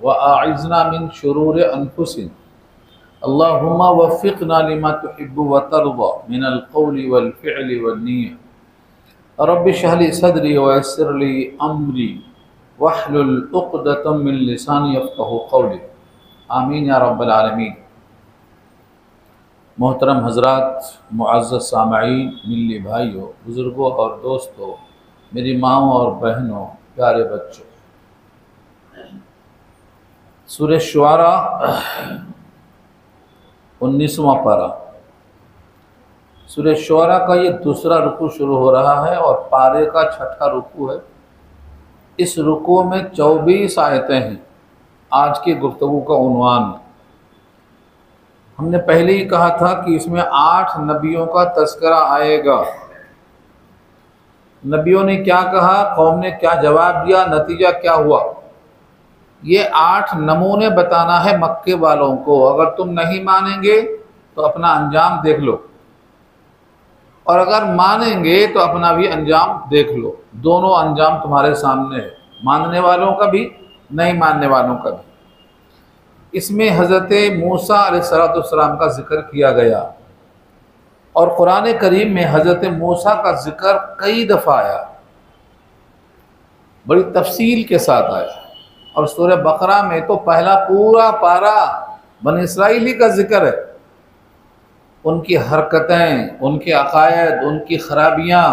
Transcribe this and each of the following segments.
व आइज़ना मिन शुरूर अनफुसिना अल्लाहुम्मा वफ़्फ़िक़ना लिमा तुहिब्बु व तर्ज़ा मिनल क़ौलि वल फ़िअलि वन निय्यत रब्बि इश्रह ली सदरी व यस्सिर ली अमरी वहलुल उक़दतम मिन लिसानी यफ़क़हू क़ौली। आमीन या रब्बल आलमीन। मोहतरम हज़रात, मुअज़्ज़ज़ सामईन, मिल्ली भाइयों, बुज़ुर्गों और दोस्तों, मेरी माँओं और बहनों, प्यारे बच्चों, सूरह शुआरा 19वां पारा। सूरह शुआरा का ये दूसरा रुकू शुरू हो रहा है और पारे का छठा रुकू है। इस रुकू में 24 आयतें हैं। आज की गुफ्तगू का उन्वान हमने पहले ही कहा था कि इसमें 8 नबियों का तज़किरा आएगा। नबियों ने क्या कहा, कौम ने क्या जवाब दिया, नतीजा क्या हुआ, ये 8 नमूने बताना है मक्के वालों को। अगर तुम नहीं मानेंगे तो अपना अंजाम देख लो, और अगर मानेंगे तो अपना भी अंजाम देख लो। दोनों अंजाम तुम्हारे सामने है, मानने वालों का भी, नहीं मानने वालों का भी। इसमें हज़रत मूसा अलैहिस्सलाम का जिक्र किया गया और कुरान करीम में हज़रत मूसा का जिक्र कई दफ़ा आया, बड़ी तफसील के साथ आया। और सूरह बकरा में तो पहला पूरा पारा बनी इसराइली का जिक्र है, उनकी हरकतें, उनके अकायद, उनकी खराबियाँ,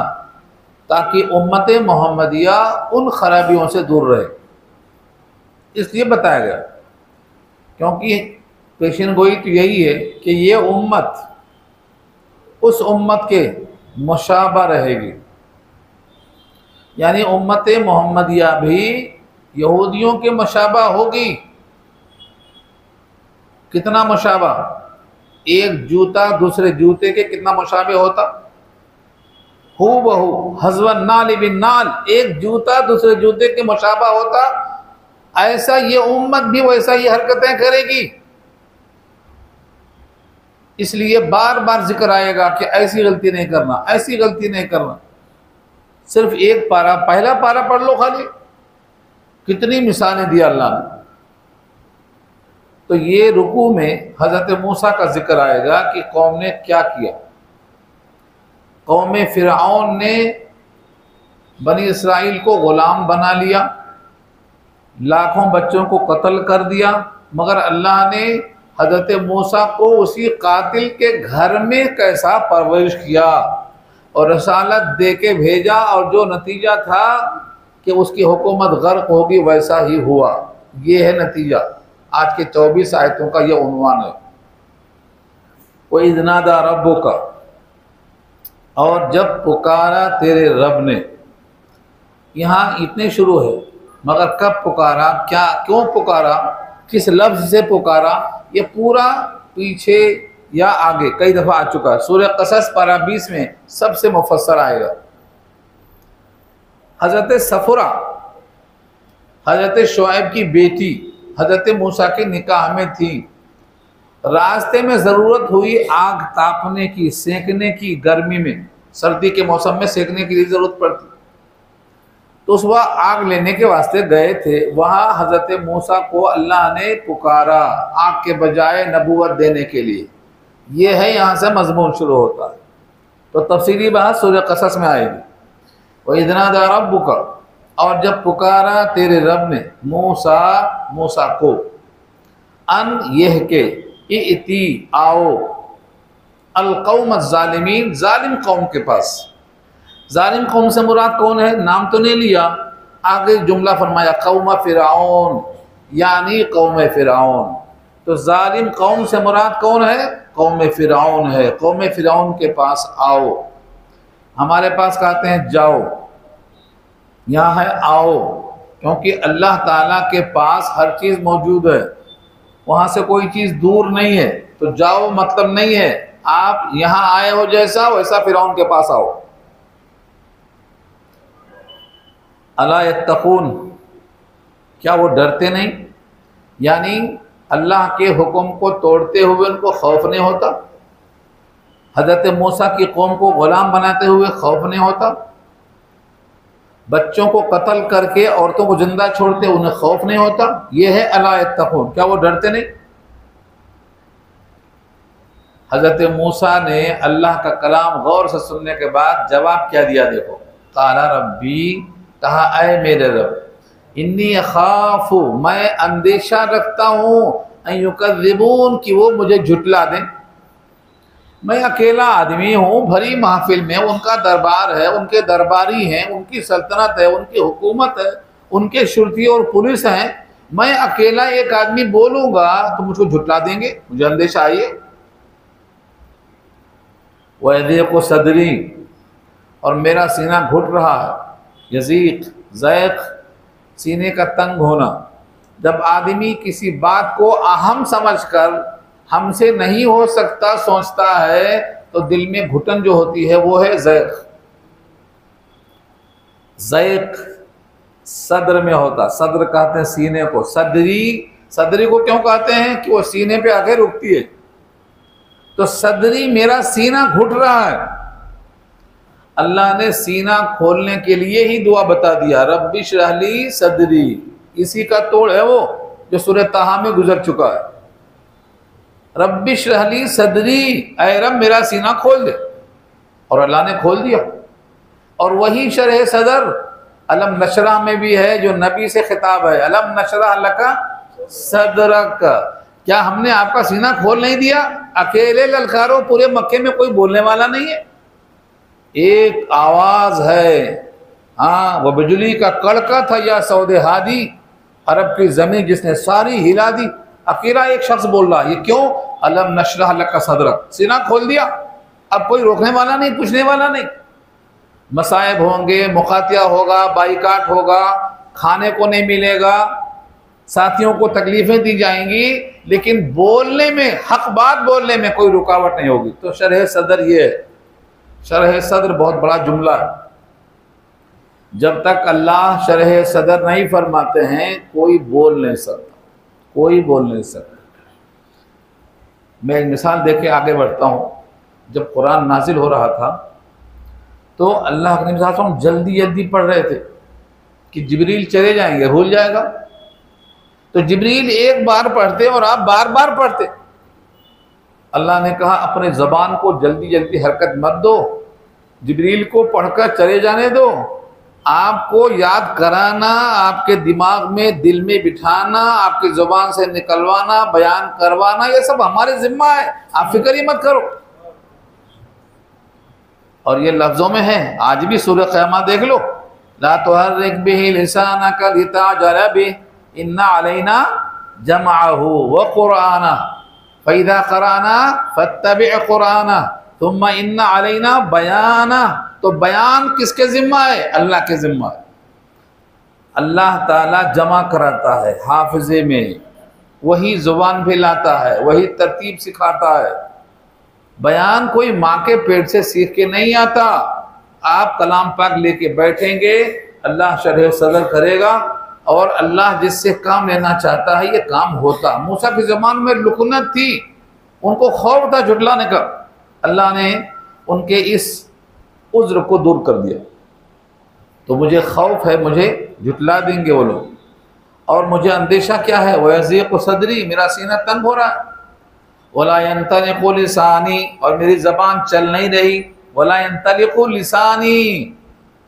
ताकि उम्मत मोहम्मदिया उन खराबियों से दूर रहे, इसलिए बताया गया। क्योंकि पेशन गोई तो यही है कि ये उम्मत उस उम्मत के मुशाबा रहेगी, यानी उम्मत मोहम्मदिया भी यहूदियों के मुशाबा होगी। कितना मुशाबा, एक जूता दूसरे जूते के कितना मुशाबे होता, हू बहू हज़वन नाल बिन नाल, एक जूता दूसरे जूते के मुशाबा होता। ऐसा ये उम्मत भी वैसा ही हरकतें करेगी। इसलिए बार बार जिक्र आएगा कि ऐसी गलती नहीं करना, ऐसी गलती नहीं करना। सिर्फ एक पारा, पहला पारा पढ़ लो खाली, कितनी मिसालें दी अल्लाह ने। तो ये रुकू में हज़रत मूसा का जिक्र आएगा कि कौम ने क्या किया। कौम फ़िरऔन ने बनी इसराइल को ग़ुलाम बना लिया, लाखों बच्चों को कत्ल कर दिया, मगर अल्लाह ने हज़रत मूसा को उसी कातिल के घर में कैसा परवरिश किया और रसालत दे के भेजा, और जो नतीजा था कि उसकी हुकूमत गर्क होगी, वैसा ही हुआ। ये है नतीजा। आज के 24 आयतों का यह उन्वान है। वो इज़नादा रब्बुका, और जब पुकारा तेरे रब ने। यहाँ इतने शुरू है, मगर कब पुकारा, क्या, क्यों पुकारा, किस लफ्ज़ से पुकारा, ये पूरा पीछे या आगे कई दफ़ा आ चुका है। सूरह क़सस पारा 20 में सबसे मुफस्सल आएगा। हज़रत सफ़रा, हज़रत शुएब की बेटी, हज़रत मूसा के निकाह में थी। रास्ते में ज़रूरत हुई आग तापने की, सेकने की, गर्मी में, सर्दी के मौसम में सेकने के लिए ज़रूरत पड़ती, तो उस वक्त आग लेने के वास्ते गए थे। वहाँ हज़रत मूसा को अल्लाह ने पुकारा आग के बजाय नबूवत देने के लिए। ये है, यहाँ से मज़मून शुरू होता है। तो तफसीली बात सूरह क़सस में आएगी। व इज़नादा रब्बुका, और जब पुकारा तेरे रब ने मूसा को, अन यह के, इती आओ, अलकौम ज़ालिमीन, ज़ालिम कौम के पास। ज़ालिम कौम से मुराद कौन है, नाम तो नहीं लिया, आगे जुमला फरमाया कौम फ़िरऔन, यानी कौम फ़िरऔन। तो ज़ालिम कौम से मुराद कौन है, कौम फ़िरऔन है। कौम फ़िरऔन के पास आओ। हमारे पास कहते हैं जाओ, यहाँ है आओ, क्योंकि अल्लाह ताला के पास हर चीज़ मौजूद है, वहाँ से कोई चीज़ दूर नहीं है। तो जाओ मतलब नहीं है आप यहाँ आए हो जैसा, वैसा फ़िरऔन के पास आओ। अला यत्तकून, क्या वो डरते नहीं, यानी अल्लाह के हुक्म को तोड़ते हुए उनको खौफ नहीं होता। हज़रत मूसा की कौम को ग़ुलाम बनाते हुए खौफ नहीं होता। बच्चों को कत्ल करके औरतों को जिंदा छोड़ते, उन्हें खौफ नहीं होता? ये है अला यत्तकून, क्या वो डरते नहीं? हजरत मूसा ने अल्लाह का कलाम गौर से सुनने के बाद जवाब क्या दिया, देखो। काला रब्बी, कहा ऐ मेरे रब, इन्नी खाफू, मैं अंदेशा रखता हूँ, युकज़्ज़िबून, कि वो मुझे झुटला दें। मैं अकेला आदमी हूँ, भरी महफिल में उनका दरबार है, उनके दरबारी हैं, उनकी सल्तनत है, उनकी हुकूमत है, उनके शुरती और पुलिस हैं। मैं अकेला एक आदमी बोलूँगा तो मुझको झुटला देंगे, मुझे अंदेशा आइए। वयज़ीक़ु सदरी, और मेरा सीना घुट रहा है। यज़ीक़, ज़ैक़, सीने का तंग होना। जब आदमी किसी बात को अहम समझकर हमसे नहीं हो सकता सोचता है तो दिल में घुटन जो होती है वो है ज़ैक़। ज़ैक़ सद्र में होता, सद्र कहते हैं सीने को। सदरी, सदरी को क्यों कहते हैं? कि वो सीने पे आके रुकती है। तो सदरी, मेरा सीना घुट रहा है। अल्लाह ने सीना खोलने के लिए ही दुआ बता दिया, रब्बि इश्रह ली सदरी। इसी का तोड़ है वो जो सूरह ताहा में गुजर चुका है। रब्बि इश्रह ली सदरी, ऐ रब मेरा सीना खोल दे। और अल्लाह ने खोल दिया। और वही शरह सदर अलम नशरा में भी है, जो नबी से खिताब है, अलम नशरा लका सदरक। क्या हमने आपका सीना खोल नहीं दिया? अकेले ललकारो, पूरे मक्के में कोई बोलने वाला नहीं है, एक आवाज है, हाँ, वह बिजली का कड़का था या सौदे हादी, अरब की जमीन जिसने सारी हिला दी। अकेला एक शख्स बोल रहा, ये क्यों? अलम नशरह लका सदरक, सीना खोल दिया, अब कोई रोकने वाला नहीं, पूछने वाला नहीं। मसाइब होंगे, मुकातिया होगा, बाइकाट होगा, खाने को नहीं मिलेगा, साथियों को तकलीफें दी जाएंगी, लेकिन बोलने में, हक बात बोलने में कोई रुकावट नहीं होगी। तो शरह सदर ये है। शरह सदर बहुत बड़ा जुमला है। जब तक अल्लाह शरह सदर नहीं फरमाते हैं कोई बोल नहीं सकता, कोई बोल नहीं सकता। मैं एक मिसाल दे के आगे बढ़ता हूँ। जब कुरान नाजिल हो रहा था तो अल्लाह के नबी सल्लल्लाहु अलैहि वसल्लम जल्दी जल्दी पढ़ रहे थे कि जिब्रील चले जाएंगे, भूल जाएगा। तो जिब्रील एक बार पढ़ते और आप बार बार पढ़ते। अल्लाह ने कहा अपने ज़बान को जल्दी जल्दी हरकत मत दो, जिब्रील को पढ़कर चले जाने दो। आपको याद कराना, आपके दिमाग में, दिल में बिठाना, आपकी ज़ुबान से निकलवाना, बयान करवाना, ये सब हमारे जिम्मा है, आप फिक्र ही मत करो। और ये लफ्ज़ों में है, आज भी सूरह क़यामा देख लो, ला तुहर्रिक बिही लिसानका लिताजल बिही इन्ना अलैना जमअहु व क़ुरआना फ़इज़ा क़रअना फ़त्तबिअ क़ुरआना तुम्मा इन्ना अलैना बयाना। तो बयान किसके जिम्मा है? अल्लाह के जिम्मा है। अल्लाह ताला जमा कराता है हाफिज़े में, वही ज़ुबान पे लाता है, वही तरतीब सिखाता है। बयान कोई माँ के पेट से सीख के नहीं आता। आप कलाम पाक लेके बैठेंगे, अल्लाह शरह सदर करेगा और अल्लाह जिससे काम लेना चाहता है ये काम होता। मूसा की ज़बान में लुकनत थी, उनको खौफ था झुटलाने का। अल्लाह ने उनके इस उज़्र को दूर कर दिया। तो मुझे खौफ है, मुझे झुटला देंगे वो लोग, और मुझे अंदेशा क्या है? वयज़ीक़ु सदरी, मेरा सीना तंग हो रहा है। वला यंतलिक़ु लिसानी, और मेरी ज़बान चल नहीं रही। वला यंतलिक़ु लिसानी,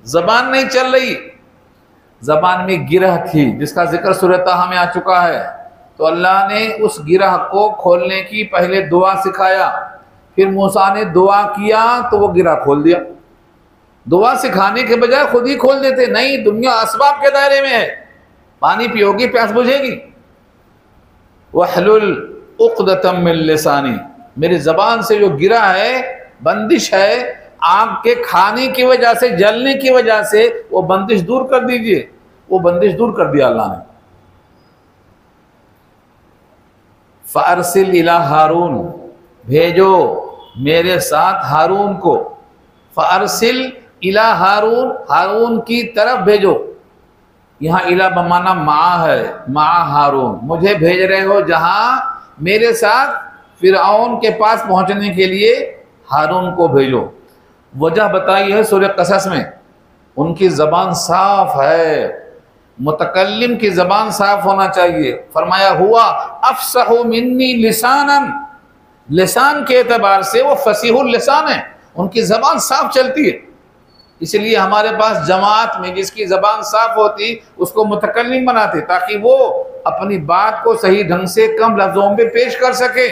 ज़बान नहीं चल रही। ज़बान में गिरह थी जिसका जिक्र सूरह ताहा में आ चुका है। तो अल्लाह ने उस गिरह को खोलने की पहले दुआ सिखाया, फिर मूसा ने दुआ किया तो वो गिरह खोल दिया। दुआ सिखाने के बजाय खुद ही खोल देते। नहीं, दुनिया असबाब के दायरे में है, पानी पियोगी प्यास बुझेगी। वहलुल उक़दतम मिन लिसानी, मेरी ज़बान से जो गिरा है, बंदिश है, आग के खाने की वजह से, जलने की वजह से, वो बंदिश दूर कर दीजिए। वो बंदिश दूर कर दिया अल्लाह ने। फ़अरसिल इला हारून, भेजो मेरे साथ हारून को। फ़अरसिल इला हारून, हारून की तरफ भेजो। यहाँ इला बमाना मा है, मा हारून, मुझे भेज रहे हो जहाँ मेरे साथ फ़िरऔन के पास पहुँचने के लिए हारून को भेजो। वजह बताई है सूरह क़सस में, उनकी ज़बान साफ है, मुतकल्लिम की ज़बान साफ होना चाहिए। फरमाया हुआ अफसहु मिन्नी लिसानन, लिसान के एतबार से वो फसीहुल लिसान है, उनकी ज़बान साफ चलती है। इसलिए हमारे पास जमात में जिसकी ज़बान साफ होती उसको मुतकल्लिम बनाते, ताकि वो अपनी बात को सही ढंग से कम लफ्ज़ों में पेश कर सके।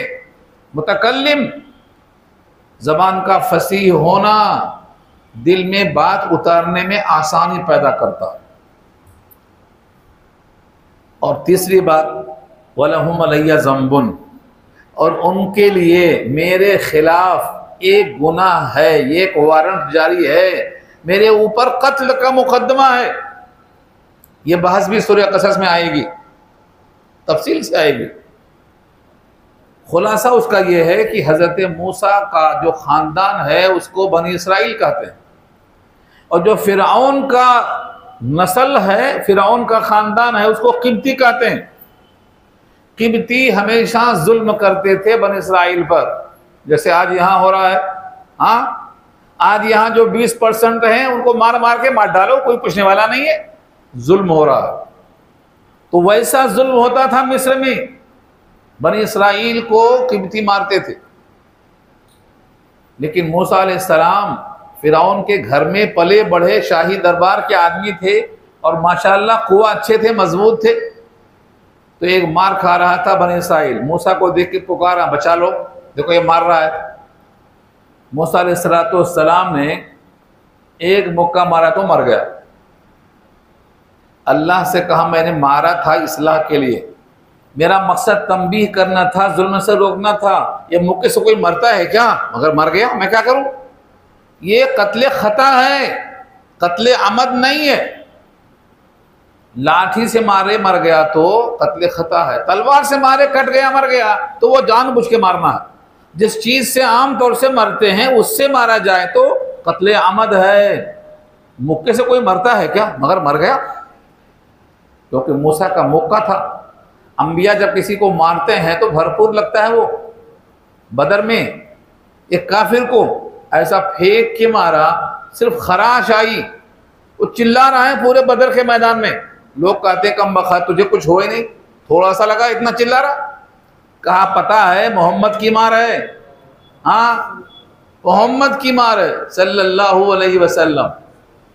मुतकल्लिम ज़बान का फसीह होना दिल में बात उतारने में आसानी पैदा करता है। और तीसरी बात, वलहुम अलैया ज़ंबुन, और उनके लिए मेरे खिलाफ एक गुनाह है, एक वारंट जारी है, मेरे ऊपर कत्ल का मुकदमा है। यह बहस भी सूरह कसस में आएगी, तफसील से आएगी। खुलासा उसका यह है कि हज़रत मूसा का जो ख़ानदान है उसको बनी इसराइल कहते हैं, और जो फ़िरऔन का नस्ल है, फ़िरऔन का ख़ानदान है, उसको क़िब्ती कहते हैं। क़िब्ती हमेशा जुल्म करते थे बनी इसराइल पर, जैसे आज यहाँ हो रहा है। हाँ, आज यहाँ जो 20% हैं उनको मार मार के मार डालो, कोई पूछने वाला नहीं है, जुल्म हो रहा है। तो वैसा जुल्म होता था मिस्र में, बनी इसराइल को क़िब्ती मारते थे। लेकिन मूसा अलैहिस्सलाम फ़िरऔन के घर में पले बढ़े शाही दरबार के आदमी थे, और माशाअल्लाह कुआ अच्छे थे, मजबूत थे। तो एक मार खा रहा था बनी इसराइल, मूसा को देख के पुकारा, बचा लो, देखो ये मार रहा है। मूसा अलैहिस्सलाम ने एक मुक्का मारा तो मर गया। अल्लाह से कहा मैंने मारा था इस्लाह के लिए, मेरा मकसद तंबीह करना था, जुल्म से रोकना था। ये मुक्के से कोई मरता है क्या? मगर मर गया, मैं क्या करूं? ये कत्ले खता है, कत्ले अमद नहीं है। लाठी से मारे मर गया तो कत्ले खता है, तलवार से मारे कट गया मर गया तो वो जानबूझ के मारना है। जिस चीज से आम तौर से मरते हैं उससे मारा जाए तो कत्ले अमद है। मुक्के से कोई मरता है क्या? मगर मर गया, क्योंकि मूसा का मुक्का था। अंबिया जब किसी को मारते हैं तो भरपूर लगता है। वो बदर में एक काफिर को ऐसा फेंक के मारा, सिर्फ खराश आई, वो चिल्ला रहा है पूरे बदर के मैदान में। लोग कहते कम बखा, तुझे कुछ हो ही नहीं, थोड़ा सा लगा इतना चिल्ला रहा। कहा पता है मोहम्मद की मार है, हाँ मोहम्मद की मार है सल्लल्लाहु अलैहि वसल्लम,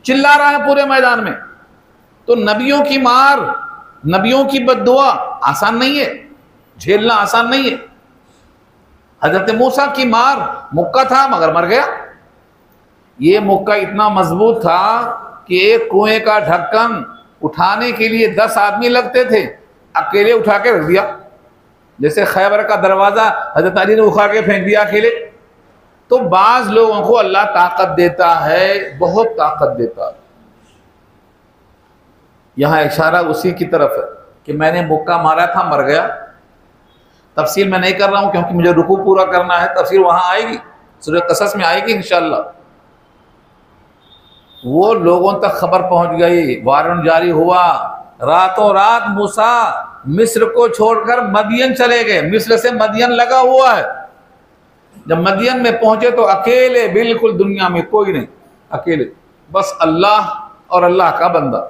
चिल्ला रहा है पूरे मैदान में। तो नबियों की मार, नबियों की बद्दुआ आसान नहीं है, झेलना आसान नहीं है। हजरत मूसा की मार मुक्का था मगर मर गया। ये मुक्का इतना मजबूत था कि एक कुएं का ढक्कन उठाने के लिए 10 आदमी लगते थे, अकेले उठा के रख दिया। जैसे खैबर का दरवाजा हजरत अली ने उखा के फेंक दिया अकेले। तो बाज लोगों को अल्लाह ताकत देता है, बहुत ताकत देता है। यहाँ इशारा उसी की तरफ है कि मैंने मुक्का मारा था मर गया। तफसील मैं नहीं कर रहा हूँ क्योंकि मुझे रुकू पूरा करना है, तफसील वहां आएगी, सूरह कसस में आएगी इंशाअल्लाह। वो लोगों तक खबर पहुंच गई, वारंट जारी हुआ। रातों रात मूसा मिस्र को छोड़कर मदियन चले गए। मिस्र से मदियन लगा हुआ है। जब मदियन में पहुंचे तो अकेले, बिल्कुल दुनिया में कोई नहीं, अकेले, बस अल्लाह और अल्लाह का बंदा।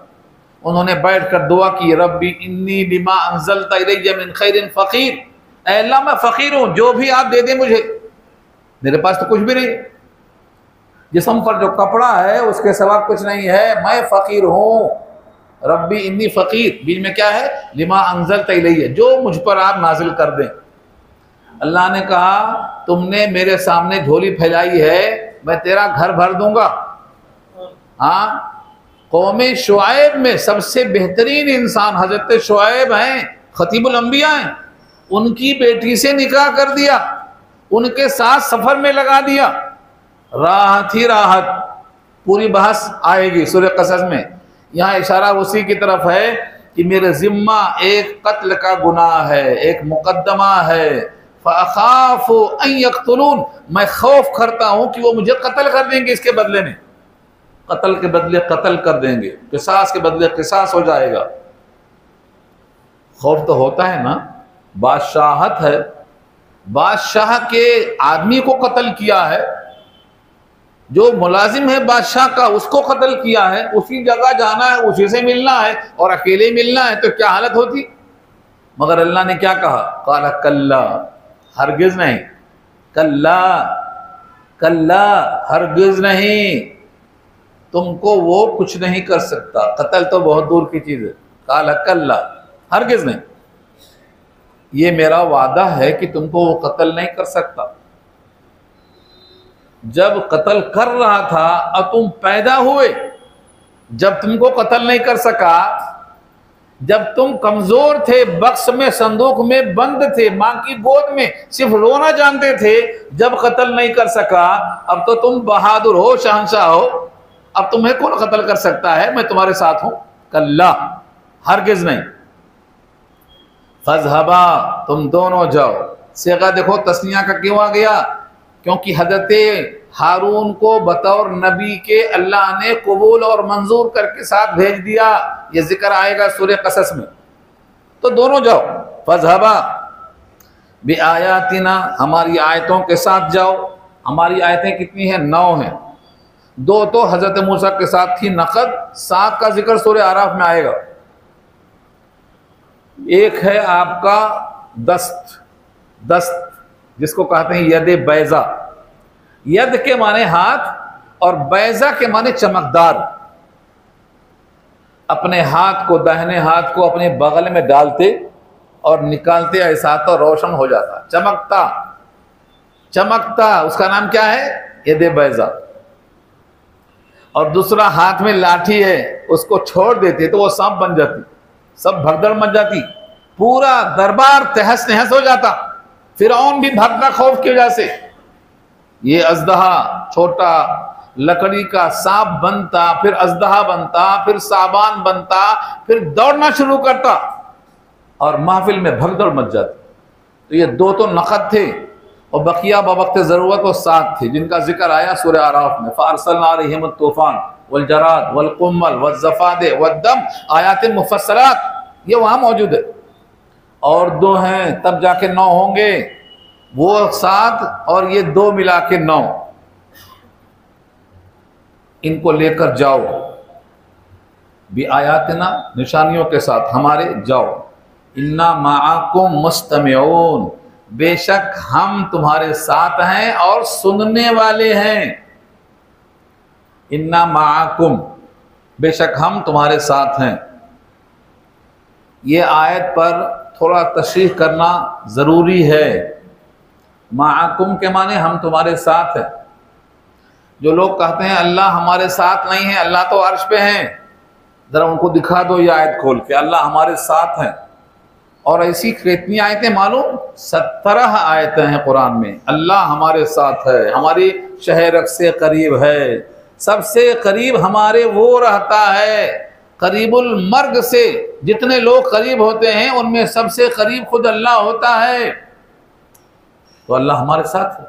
उन्होंने बैठकर दुआ की, रब्बी इन्नी लिमा अंज़लता इलैया मिन खैरिन फ़क़ीर, ऐ अल्लाह मैं फ़कीर हूँ, जो भी आप दे दें मुझे, मेरे पास तो कुछ भी नहीं। जिस्म पर जो कपड़ा है उसके सिवा कुछ नहीं है, मैं फ़कीर हूँ। रब्बी इन्नी फ़कीर, बीच में क्या है? लिमा अंज़लता इलैया, जो मुझ पर आप नाजिल कर दें। अल्लाह ने कहा तुमने मेरे सामने झोली फैलाई है, मैं तेरा घर भर दूंगा। हाँ, कौमे शुआइब में सबसे बेहतरीन इंसान हजरत शुआइब हैं, खतीबुल अंबिया हैं। उनकी बेटी से निकाह कर दिया, उनके साथ सफर में लगा दिया। राहत ही राहत, पूरी बहस आएगी सूरह कसस में। यहाँ इशारा उसी की तरफ है कि मेरे जिम्मा एक कत्ल का गुनाह है, एक मुकदमा है। फ़अख़ाफ़ु अन यक़्तुलून, मैं खौफ करता हूँ कि वो मुझे कत्ल कर देंगे, इसके बदले में कत्ल के बदले कत्ल कर देंगे, क़िसास के बदले क़िसास हो जाएगा। खौफ तो होता है ना, बादशाहत है, बादशाह के आदमी को कत्ल किया है, जो मुलाजिम है बादशाह का उसको कत्ल किया है, उसी जगह जाना है, उसी से मिलना है और अकेले मिलना है, तो क्या हालत होती। मगर अल्लाह ने क्या कहा, काला कल्ला, हरगिज नहीं, कल्ला कल्ला, हरगिज नहीं, तुमको वो कुछ नहीं कर सकता। कत्ल तो बहुत दूर की चीज है, काला कल्ला, हरगिज नहीं, ये मेरा वादा है कि तुमको वो कत्ल नहीं कर सकता। जब कत्ल कर रहा था और तुम पैदा हुए, जब तुमको कत्ल नहीं कर सका, जब तुम कमजोर थे, बक्स में संदूक में बंद थे, मां की गोद में सिर्फ रोना जानते थे, जब कत्ल नहीं कर सका, अब तो तुम बहादुर हो, शहंशाह हो, अब तुम्हें कौन कत्ल कर सकता है, मैं तुम्हारे साथ हूं। कल्ला, हरगिज नहीं। फज़हबा, तुम दोनों जाओ। सेगा देखो तस्निया का क्यों आ गया, क्योंकि हजरत हारून को बतौर नबी के अल्लाह ने कबूल और मंजूर करके साथ भेज दिया। ये जिक्र आएगा सूरह कसस में। तो दोनों जाओ, फज़हबा बि आयातिना, हमारी आयतों के साथ जाओ। हमारी आयतें कितनी हैं, 9 हैं। 2 तो हजरत मूसा के साथ थी नकद, 7 का जिक्र सूरह आराफ में आएगा। एक है आपका दस्त, दस्त जिसको कहते हैं यद बैजा। यद के माने हाथ और बैजा के माने चमकदार। अपने हाथ को, दाहिने हाथ को अपने बगल में डालते और निकालते, ऐसा तो रोशन हो जाता, चमकता चमकता, उसका नाम क्या है, यद बैजा। और दूसरा हाथ में लाठी है, उसको छोड़ देते तो वो सांप बन जाती, सब भगदड़ मच जाती, पूरा दरबार तहस नहस हो जाता, फिरौन भी भागता खौफ की वजह से। ये अजदहा छोटा लकड़ी का सांप बनता, फिर अजदहा बनता, फिर साबान बनता, फिर दौड़ना शुरू करता और महफिल में भगदड़ मच जाती। तो ये 2 तो नकद थे और बकिया बवक्त ज़रूरत वो 7 थे, जिनका जिक्र आया सूरह आराफ में। फ़अरसलना अलैहिम तूफ़ान वल जराद वल कुम्मल वल ज़फ़ादे वद्दम, आयातिन मुफ़स्सलात, ये वहाँ मौजूद है। और 2 हैं, तब जाके 9 होंगे, वो 7 और ये 2 मिला के 9। इनको लेकर जाओ, भी आयातना, निशानियों के साथ हमारे जाओ। इन्ना माअकुम मुस्तमिऊन, बेशक हम तुम्हारे साथ हैं और सुनने वाले हैं। इन्ना माअकुम, बेशक हम तुम्हारे साथ हैं। ये आयत पर थोड़ा तशरीह करना ज़रूरी है। माअकुम के माने हम तुम्हारे साथ हैं। जो लोग कहते हैं अल्लाह हमारे साथ नहीं है, अल्लाह तो अर्श पे हैं, ज़रा उनको दिखा दो ये आयत खोल के, अल्लाह हमारे साथ हैं। और ऐसी कितनी आयतें मालूम, 17 आयतें हैं कुरान में, अल्लाह हमारे साथ है, हमारी शहर से करीब है, सबसे करीब हमारे वो रहता है। करीबुल मर्ग से जितने लोग करीब होते हैं उनमें सबसे करीब खुद अल्लाह होता है। तो अल्लाह हमारे साथ है।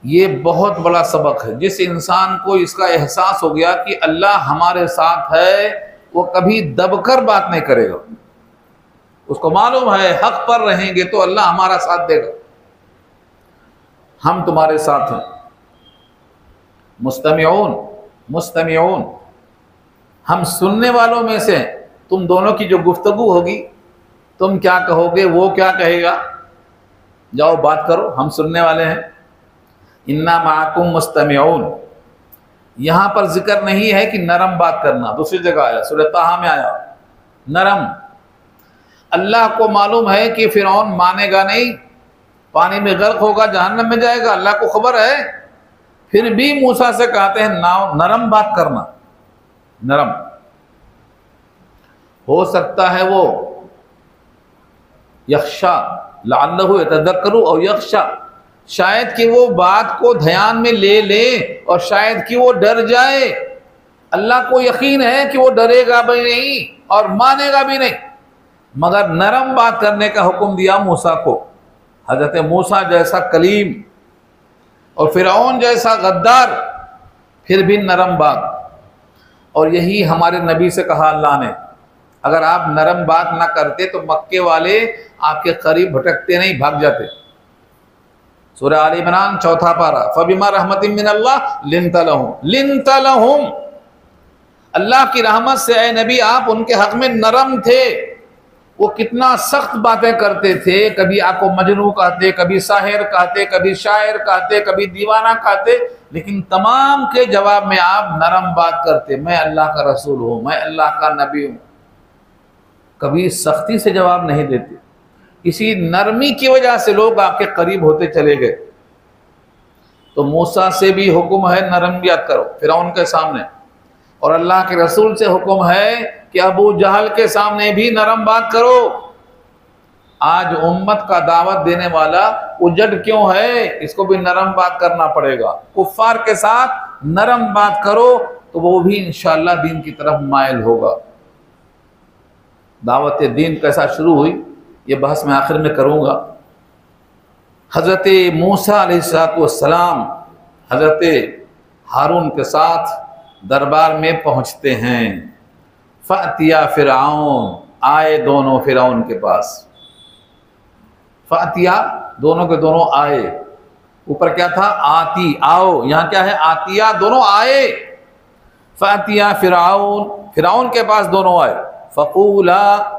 ये बहुत बड़ा सबक है। जिस इंसान को इसका एहसास हो गया कि अल्लाह हमारे साथ है, वो कभी दबकर बात नहीं करेगा। उसको मालूम है हक पर रहेंगे तो अल्लाह हमारा साथ देगा। हम तुम्हारे साथ हैं। मुस्तमिऊन, मुस्तमिऊन, हम सुनने वालों में से। तुम दोनों की जो गुफ्तगू होगी, तुम क्या कहोगे, वो क्या कहेगा, जाओ बात करो, हम सुनने वाले हैं। इन्ना माअकुम मुस्तमिऊन, यहां पर जिक्र नहीं है कि नरम बात करना, दूसरी जगह आया, सूरह ताहा में आया नरम। अल्लाह को मालूम है कि फिरौन मानेगा नहीं, पानी में गर्क होगा, जहन्नम में जाएगा, अल्लाह को खबर है। फिर भी मूसा से कहते हैं नरम बात करना। नरम हो सकता है वो यख्शा लअल्लहु यतज़क्करु और यख्शा, शायद कि वो बात को ध्यान में ले ले और शायद कि वो डर जाए। अल्लाह को यकीन है कि वो डरेगा भी नहीं और मानेगा भी नहीं, मगर नरम बात करने का हुक्म दिया मूसा को। हजरत मूसा जैसा कलीम और फिरौन जैसा गद्दार, फिर भी नरम बात। और यही हमारे नबी से कहा अल्लाह ने, अगर आप नरम बात ना करते तो मक्के वाले आपके करीब भटकते नहीं, भाग जाते। सूरह आल इमरान 4 पारा, फबिमा रहमतिन मिनल्लाह लिन्त लहुम, अल्लाह की रहमत से ए नबी आप उनके हक में नरम थे। वो कितना सख्त बातें करते थे, कभी आपको मजनू कहते, कभी साहिर कहते, कभी शायर कहते, कभी दीवाना कहते, लेकिन तमाम के जवाब में आप नरम बात करते, मैं अल्लाह का रसूल हूँ, मैं अल्लाह का नबी हूँ। कभी सख्ती से जवाब नहीं देते। इसी नरमी की वजह से लोग आपके करीब होते चले गए। तो मूसा से भी हुक्म है नरमियत करो फिरौन के सामने, और अल्लाह के रसूल से हुक्म है कि अबू जहल के सामने भी नरम बात करो। आज उम्मत का दावत देने वाला उजड़ क्यों है, इसको भी नरम बात करना पड़ेगा। कुफ्फार के साथ नरम बात करो तो वो भी इंशाअल्लाह दीन की तरफ माइल होगा। दावत दीन कैसा शुरू हुई ये बहस मैं आखिर में करूँगा। हज़रत मूसा अलैहिस्सलाम हज़रत हारून के साथ दरबार में पहुँचते हैं। फ़अतिया फ़िरऔन, आए दोनों फ़िरऔन के पास। फ़अतिया दोनों के दोनों आए, ऊपर क्या था आती, आओ, यहाँ क्या है आतिया, दोनों आए। फ़अतिया फ़िरऔन, फ़िरऔन के पास दोनों आए। फ़क़ूला,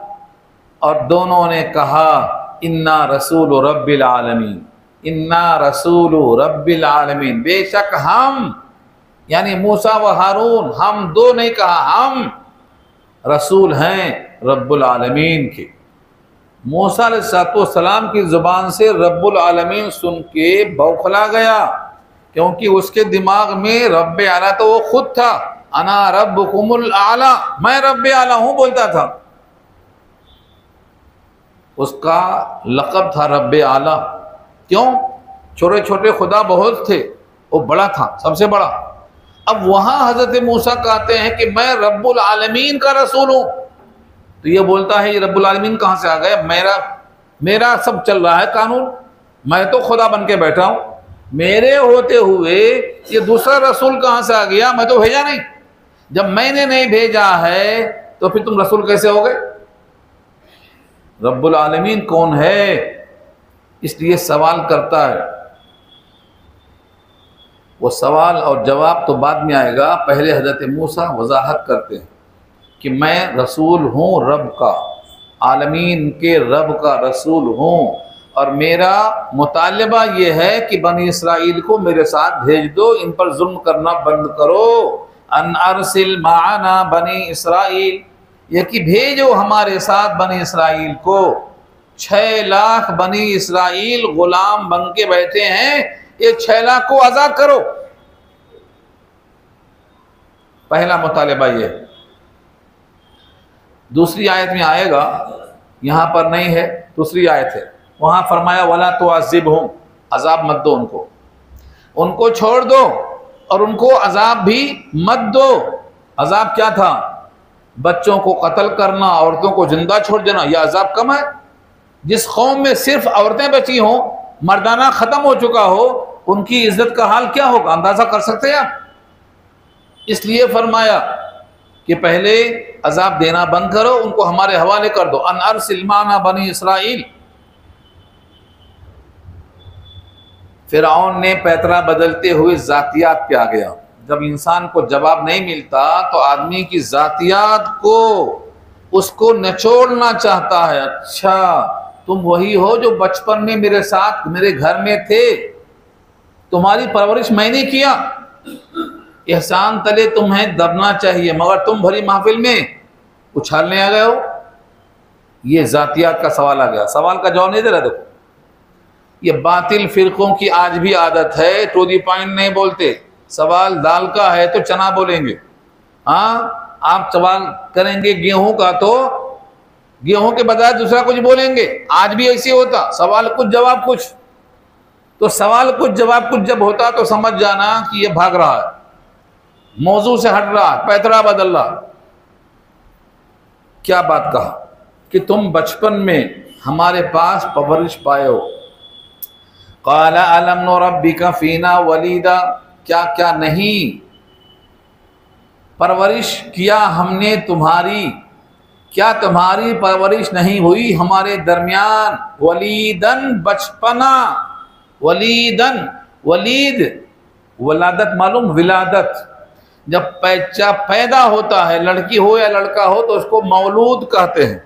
और दोनों ने कहा इन्ना रसूल रब्बिल आलमीन, इन्ना रसूल रब्बिल आलमीन, बेशक हम, यानी मूसा व हारून, हम दो नहीं कहा, हम रसूल हैं रब्बुल आलमीन के। मूसा अलैहिस्सलाम की ज़ुबान से रब्बुल आलमीन सुन के बौखला गया, क्योंकि उसके दिमाग में रब्बे आला तो वो खुद था, अना रब्बुकुमुल आला, मैं रब्बे आला हूँ बोलता था। उसका लक़ब था रब्बे आला। क्यों? छोटे छोटे खुदा बहुत थे, वो बड़ा था, सबसे बड़ा। अब वहाँ हज़रत मूसा कहते हैं कि मैं रब्बुल आलमीन का रसूल हूँ, तो ये बोलता है ये रब्बुल आलमीन कहाँ से आ गया, मेरा सब चल रहा है कानून, मैं तो खुदा बन के बैठा हूँ, मेरे होते हुए ये दूसरा रसूल कहाँ से आ गया, मैं तो भेजा नहीं। जब मैंने नहीं भेजा है तो फिर तुम रसूल कैसे हो गए? रब्बुल आलमीन कौन है, इसलिए सवाल करता है। वो सवाल और जवाब तो बाद में आएगा, पहले हज़रत मूसा वजाहत करते हैं कि मैं रसूल हूँ रब का, आलमीन के रब का रसूल हूँ, और मेरा मुतालबा ये है कि बनी इसराइल को मेरे साथ भेज दो, इन पर जुल्म करना बंद करो। अन अरसिल माना बनी इसराइल, ये कि भेजो हमारे साथ बनी इसराइल को। 6 लाख बनी इसराइल गुलाम बन के बैठे हैं, ये 6 लाख को आज़ाद करो। पहला मुतालबा ये है। दूसरी आयत में आएगा, यहाँ पर नहीं है, दूसरी आयत है, वहाँ फरमाया वला तुअज़्ज़िबहुम, अज़ाब मत दो उनको छोड़ दो और उनको अज़ाब भी मत दो। अज़ाब क्या था? बच्चों को कत्ल करना, औरतों को जिंदा छोड़ देना, यह अज़ाब कम है? जिस कौम में सिर्फ औरतें बची हों, मर्दाना ख़त्म हो चुका हो, उनकी इज्जत का हाल क्या होगा, अंदाज़ा कर सकते हैं आप? इसलिए फरमाया कि पहले अज़ाब देना बंद करो, उनको हमारे हवाले कर दो। अन अरसिल माना बनी इसराइल। फिरऔन ने पैतरा बदलते हुए ज़ातियात पे आ गया। जब इंसान को जवाब नहीं मिलता तो आदमी की ज़ातियात को उसको निचोड़ना चाहता है। अच्छा, तुम वही हो जो बचपन में मेरे साथ मेरे घर में थे, तुम्हारी परवरिश मैंने किया, एहसान तले तुम्हें दबना चाहिए, मगर तुम भरी महफिल में उछालने आ गए हो। ये ज़ातियात का सवाल आ गया। सवाल का जवाब नहीं दे रहा। देखो, ये बातिल फिरकों की आज भी आदत है, टू दी पॉइंट नहीं बोलते। सवाल दाल का है तो चना बोलेंगे। हाँ, आप सवाल करेंगे गेहूं का तो गेहूं के बजाय दूसरा कुछ बोलेंगे। आज भी ऐसे होता, सवाल कुछ जवाब कुछ। तो सवाल कुछ जवाब कुछ जब होता तो समझ जाना कि ये भाग रहा है, मौजू से हट रहा है, पैतरा बदल रहा। क्या बात कहा कि तुम बचपन में हमारे पास परवरिश पाए हो। क़ाला अलम नुरब्बिका फ़ीना वलीदा, क्या क्या नहीं परवरिश किया हमने तुम्हारी, क्या तुम्हारी परवरिश नहीं हुई हमारे दरमियान? वलीदन, बचपना, वलीदन, वलीद वलादत मालूम, विलादत, जब बच्चा पैदा होता है, लड़की हो या लड़का हो, तो उसको मौलूद कहते हैं,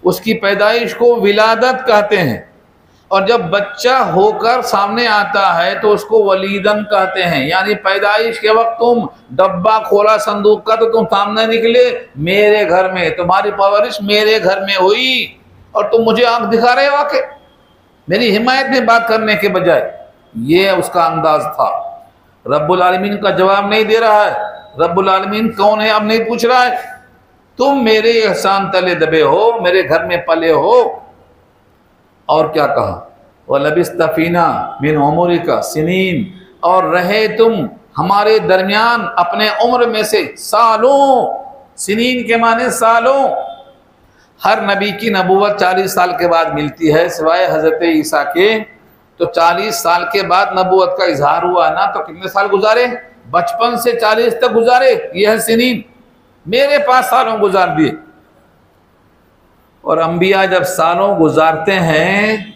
उसकी पैदाइश को विलादत कहते हैं। और जब बच्चा होकर सामने आता है तो उसको वलीदन कहते हैं। यानी पैदाइश के वक्त तुम डब्बा खोला संदूक का तो तुम सामने निकले, मेरे घर में, तुम्हारी परवरिश मेरे घर में हुई, और तुम मुझे आंख दिखा रहे हो आके, मेरी हिमायत में बात करने के बजाय। ये उसका अंदाज था। रब्बुल आलमीन का जवाब नहीं दे रहा है। रब्बुल आलमीन कौन है अब नहीं पूछ रहा है, तुम मेरे एहसान तले दबे हो, मेरे घर में पले हो। और क्या कहा, वलबिस्तफीना मिन उमरिका सिनीन, और रहे तुम हमारे दरमियान अपने उम्र में से सालों। सिनीन के माने सालों। हर नबी की नबूवत 40 साल के बाद मिलती है, सिवाय हजरत ईसा के। तो 40 साल के बाद नबूवत का इजहार हुआ ना, तो कितने साल गुजारे, बचपन से 40 तक गुजारे। यह है सिनीन, मेरे पास सालों गुजार दिए। और अंबिया जब सालों गुजारते हैं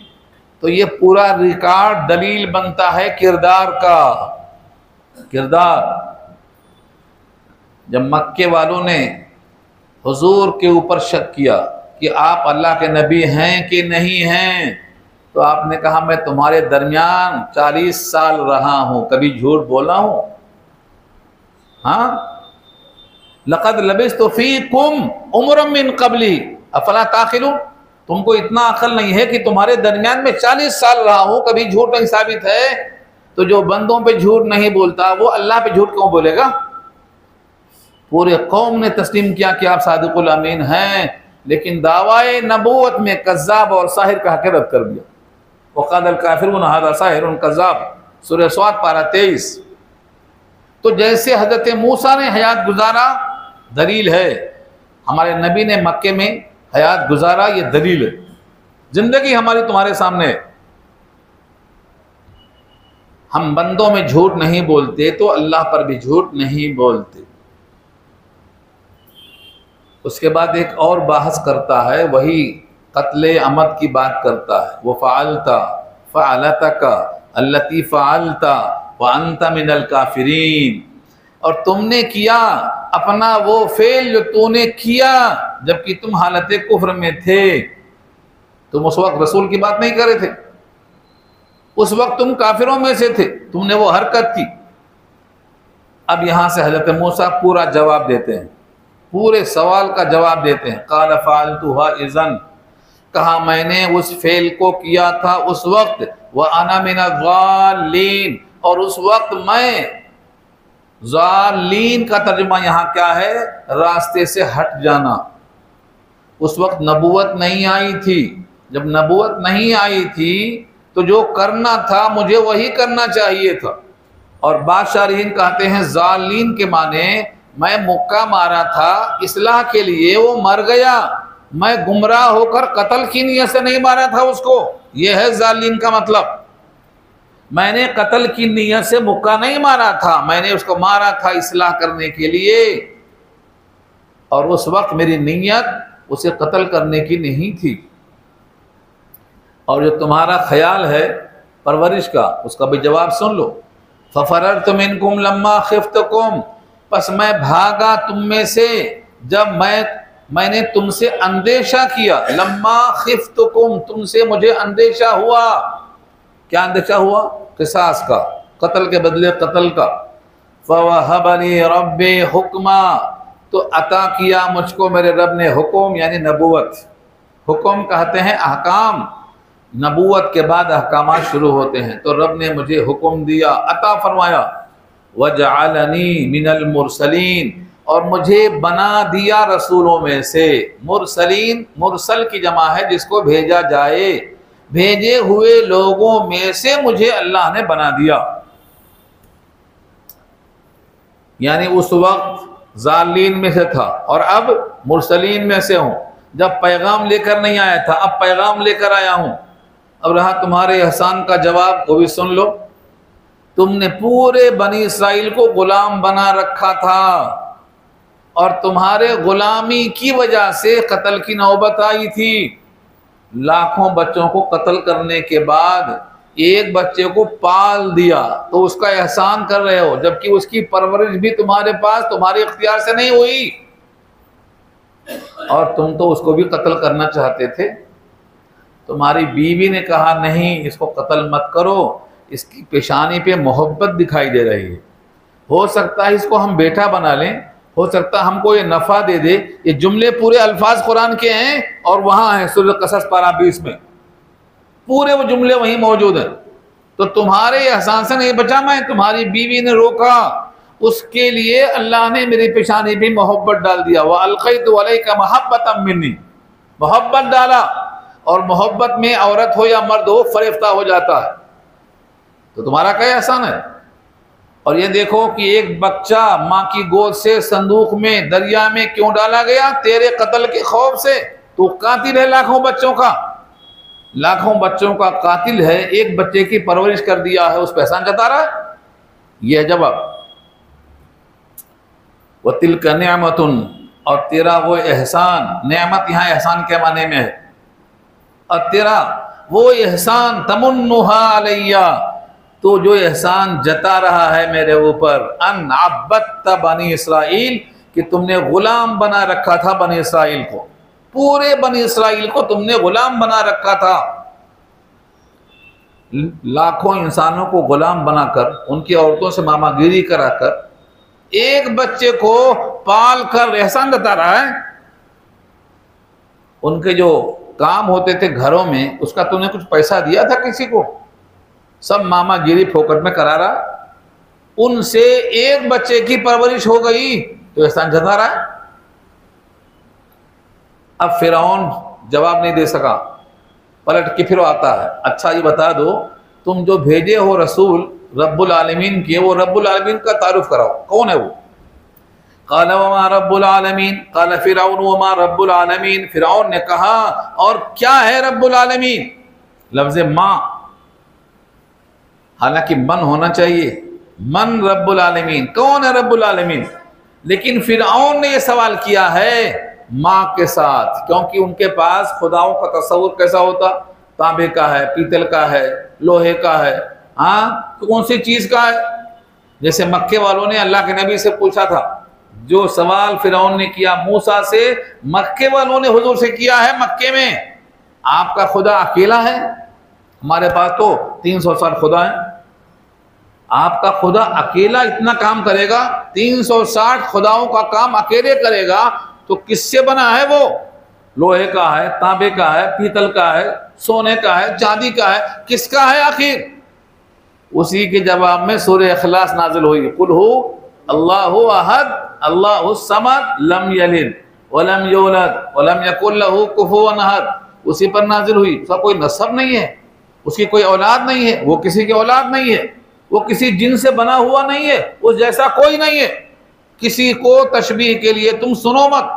तो ये पूरा रिकॉर्ड दलील बनता है किरदार का। किरदार, जब मक्के वालों ने हुजूर के ऊपर शक किया कि आप अल्लाह के नबी हैं कि नहीं हैं, तो आपने कहा मैं तुम्हारे दरमियान 40 साल रहा हूं, कभी झूठ बोला हूं? हाँ, लक़द लबिस्तु फ़ीकुम उम्रम मिन क़ब्ली अफ़ला ताक़िलून, तुमको इतना अकल नहीं है कि तुम्हारे दरमियान में 40 साल रहा हूं, कभी झूठ नहीं साबित है। तो जो बंदों पे झूठ नहीं बोलता वो अल्लाह पे झूठ क्यों बोलेगा? पूरे कौम ने तस्लीम किया कि आप सादिकुल अमीन हैं, लेकिन दावाए नबूवत में कज़्ज़ाब और साहिर कह के रद्द कर दिया। वक़ाल काफ़िरून हाज़ा साहिरुन कज़्ज़ाब, सूरह स्वाद पारा 23। तो जैसे हज़रत मूसा ने हयात गुजारा, दलील है, हमारे नबी ने मक्के में हयात गुजारा, ये दलील है। जिंदगी हमारी तुम्हारे सामने है। हम बंदों में झूठ नहीं बोलते तो अल्लाह पर भी झूठ नहीं बोलते। उसके बाद एक और बहस करता है, वही कत्ले अमद की बात करता है। वो फ़अलता फ़अलतका अल्लती फ़अलता व अंत मिनल काफ़िरीन, और तुमने किया अपना वो फेल जो तूने किया जबकि तुम हालत कुफ्र में थे। तुम उस वक्त रसूल की बात नहीं कर रहे थे, उस वक्त तुम काफिरों में से थे, तुमने वो हरकत की। अब यहां से हजरत मूसा पूरा जवाब देते हैं, पूरे सवाल का जवाब देते हैं। क़ाल फ़अलतुहा इज़न, कहा मैंने उस फेल को किया था उस वक्त, व अना मिनज़्ज़ालिन, और उस वक्त मैं, ज़ालिन का तर्जुमा यहाँ क्या है, रास्ते से हट जाना। उस वक्त नबूवत नहीं आई थी। जब नबूवत नहीं आई थी तो जो करना था मुझे वही करना चाहिए था। और बादशाहीन कहते हैं ज़ालिन के माने मैं मुक्का मारा था इस्लाह के लिए, वो मर गया, मैं गुमराह होकर कत्ल की नीयत से नहीं मारा था उसको। यह है ज़ालिन का मतलब। मैंने कत्ल की नीयत से मुक्का नहीं मारा था, मैंने उसको मारा था इस्लाह करने के लिए, और उस वक्त मेरी नीयत उसे कत्ल करने की नहीं थी। और जो तुम्हारा ख्याल है परवरिश का, उसका भी जवाब सुन लो। फ़फ़ररतु मिनकुम लम्मा ख़िफ़्तुकुम, बस मैं भागा तुम में से जब मैंने तुमसे अंदेशा किया। लम्मा ख़िफ़्तुकुम, तुमसे मुझे अंदेशा हुआ। क्या अंदेशा हुआ? क़िसास का, कत्ल के बदले कत्ल का। फ़वहबनी रब्बी हुक्मा, तो अता किया मुझको मेरे रब ने हुक्म, यानी नबूवत। हुक्म कहते हैं अहकाम, नबूवत के बाद अहकामात शुरू होते हैं। तो रब ने मुझे हुक्म दिया, अता फरमाया। वजअलनी मिनल मुरसलीन, और मुझे बना दिया रसूलों में से। मुरसलीन, मुरसल की जमा है जिसको भेजा जाए, भेजे हुए लोगों में से मुझे अल्लाह ने बना दिया। यानी उस वक्त ज़ालिन में से था और अब मुरसलीन में से हूं। जब पैगाम लेकर नहीं आया था, अब पैगाम लेकर आया हूं। अब रहा तुम्हारे एहसान का जवाब, वो भी सुन लो। तुमने पूरे बनी इसराइल को गुलाम बना रखा था, और तुम्हारे गुलामी की वजह से कत्ल की नौबत आई थी। लाखों बच्चों को कत्ल करने के बाद एक बच्चे को पाल दिया तो उसका एहसान कर रहे हो, जबकि उसकी परवरिश भी तुम्हारे पास तुम्हारे इख्तियार से नहीं हुई, और तुम तो उसको भी कत्ल करना चाहते थे। तुम्हारी बीवी ने कहा नहीं, इसको कत्ल मत करो, इसकी पेशानी पे मोहब्बत दिखाई दे रही है, हो सकता है इसको हम बेटा बना लें, हो सकता है हमको ये नफ़ा दे दे। ये जुमले पूरे अल्फाज कुरान के हैं और वहाँ है सूरह कसस पारा 20 में पूरे वो जुमले वहीं मौजूद हैं। तो तुम्हारे एहसान से नहीं बचा मैं, तुम्हारी बीवी ने रोका, उसके लिए अल्लाह ने मेरी पेशानी भी मोहब्बत डाल दिया। वह अलक़ैतु अलैका महब्बतम मिन्नी, मोहब्बत डाला, और मोहब्बत में औरत हो या मर्द हो फरिश्ता हो जाता है। तो तुम्हारा क्या एहसान है। और ये देखो कि एक बच्चा माँ की गोद से संदूक में दरिया में क्यों डाला गया? तेरे कत्ल के खौफ से। तो कातिल है लाखों बच्चों का, लाखों बच्चों का कातिल है, एक बच्चे की परवरिश कर दिया है, उस पर एहसान जता रहा है। यह है जवाब। वह तिलका नेमतुन, और तेरा वो एहसान, नेमत यहाँ एहसान के माने में है, और तेरा वो एहसान तमुन्नुहा अलैया, तो जो एहसान जता रहा है मेरे ऊपर, अन अब्बत बनी इसराइल, कि तुमने गुलाम बना रखा था बनी इसराइल को, पूरे बनी इसराइल को तुमने गुलाम बना रखा था। लाखों इंसानों को गुलाम बनाकर, उनकी औरतों से मामागिरी कराकर, एक बच्चे को पाल कर एहसान जता रहा है। उनके जो काम होते थे घरों में, उसका तुमने कुछ पैसा दिया था किसी को? सब मामागिरी फोकट में करा रहा। उनसे एक बच्चे की परवरिश हो गई तो एहसान जता रहा है। अब फिरौन जवाब नहीं दे सका, पलट के फिर आता है, अच्छा ये बता दो, तुम जो भेजे हो रसूल रब्बुल आलमीन के, वो रब्बुल आलमीन का तारुफ कराओ, कौन है वो? क़ाल वमा रब्बुल आलमीन, क़ाल फिरौन वमा रब्बुल आलमीन, फिरौन ने कहा और क्या है रब्बुल आलमीन? लफ्ज़ माँ, हालांकि मन होना चाहिए, मन रब्बुल आलमीन, कौन है रब्बुल आलमीन? लेकिन फिरौन ने यह सवाल किया है माँ के साथ, क्योंकि उनके पास खुदाओं का तस्वुर कैसा होता? तांबे का है, पीतल का है, लोहे का है, हाँ तो कौन सी चीज़ का है? जैसे मक्के वालों ने अल्लाह के नबी से पूछा था, जो सवाल फिरौन ने किया मूसा से, मक्के वालों ने हुजूर से किया है मक्के में, आपका खुदा अकेला है, हमारे पास तो 360 खुदा हैं, आपका खुदा अकेला इतना काम करेगा, 360 खुदाओं का काम अकेले करेगा, तो किससे बना है वो? लोहे का है, तांबे का है, पीतल का है, सोने का है, चांदी का है, किसका है आखिर? उसी के जवाब में सूरह इखलास नाजिल हुई, कुल हु अल्लाहु अहद अल्लाहु समद लम यलिद वलम यूलद वलम यकुल लहू कुफुवन अहद, उसी पर नाजिल हुई। उसका कोई नसब नहीं है, उसकी कोई औलाद नहीं है, वो किसी की औलाद नहीं है, वो किसी जिन से बना हुआ नहीं है, उस जैसा कोई नहीं है, किसी को तशबीह के लिए तुम सुनो मत।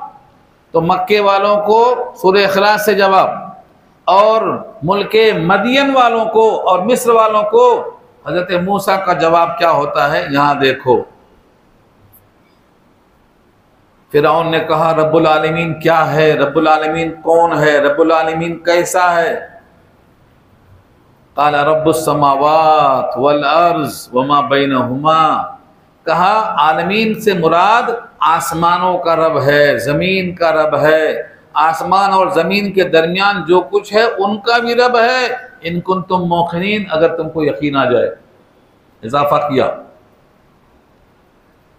तो मक्के वालों को सूरह इखलास से जवाब, और मुल्के मदियन वालों को और मिस्र वालों को हजरत मूसा का जवाब क्या होता है, यहां देखो। फिरौन ने कहा रब्बुल आलमीन क्या है, रब्बुल आलमीन कौन है, रब्बुल आलमीन कैसा है? क़ाल रब्बुस समावात वल अर्ज़ वमा बैनहुमा, कहा आलमीन से मुराद आसमानों का रब है, ज़मीन का रब है, आसमान और ज़मीन के दरमियान जो कुछ है उनका भी रब है, इन कुंतुम मौक़िनीन, अगर तुमको यकीन आ जाए। इजाफा किया।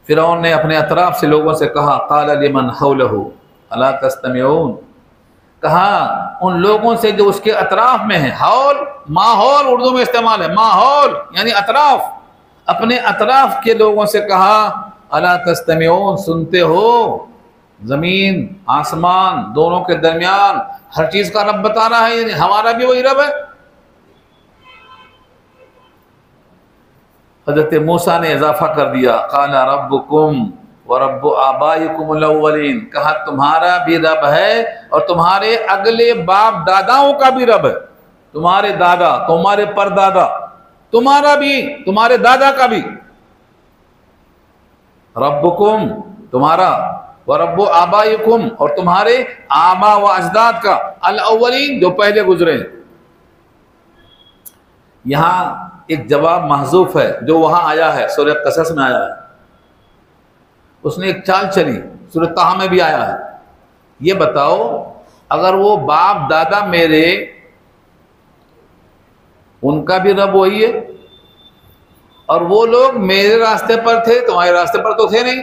फिरौन ने अपने अतराफ से लोगों से कहा, क़ाल लिमन हौलहु अला तस्तमिऊन, कहा उन लोगों से जो उसके अतराफ में है, हौल माहौल उर्दू में इस्तेमाल है, माहौल यानी अतराफ, अपने अतराफ के लोगों से कहा अला तस्तमिऊन, सुनते हो? ज़मीन आसमान दोनों के दरमियान हर चीज़ का रब बता रहा है, यानी हमारा भी वही रब है। हज़रत मूसा ने इजाफा कर दिया, क़ाला रब्बुकुम व रब्बु आबाइकुमुल अव्वलीन, कहा तुम्हारा भी रब है और तुम्हारे अगले बाप दादाओं का भी रब है, तुम्हारे दादा, तुम्हारे परदादा, तुम्हारा भी, तुम्हारे दादा का भी। रब्बुकुम तुम्हारा, व रब्बु आबाइकुम और तुम्हारे आबा व अजदाद का, अल अव्वलीन जो पहले गुजरे। यहाँ एक जवाब महजूफ है जो वहाँ आया है, सूरह कसस में आया है। उसने एक चाल चली, सूरह ताहा में भी आया है। ये बताओ, अगर वो बाप दादा मेरे, उनका भी रब वही है, और वो लोग मेरे रास्ते पर थे, तुम्हारे रास्ते पर तो थे नहीं,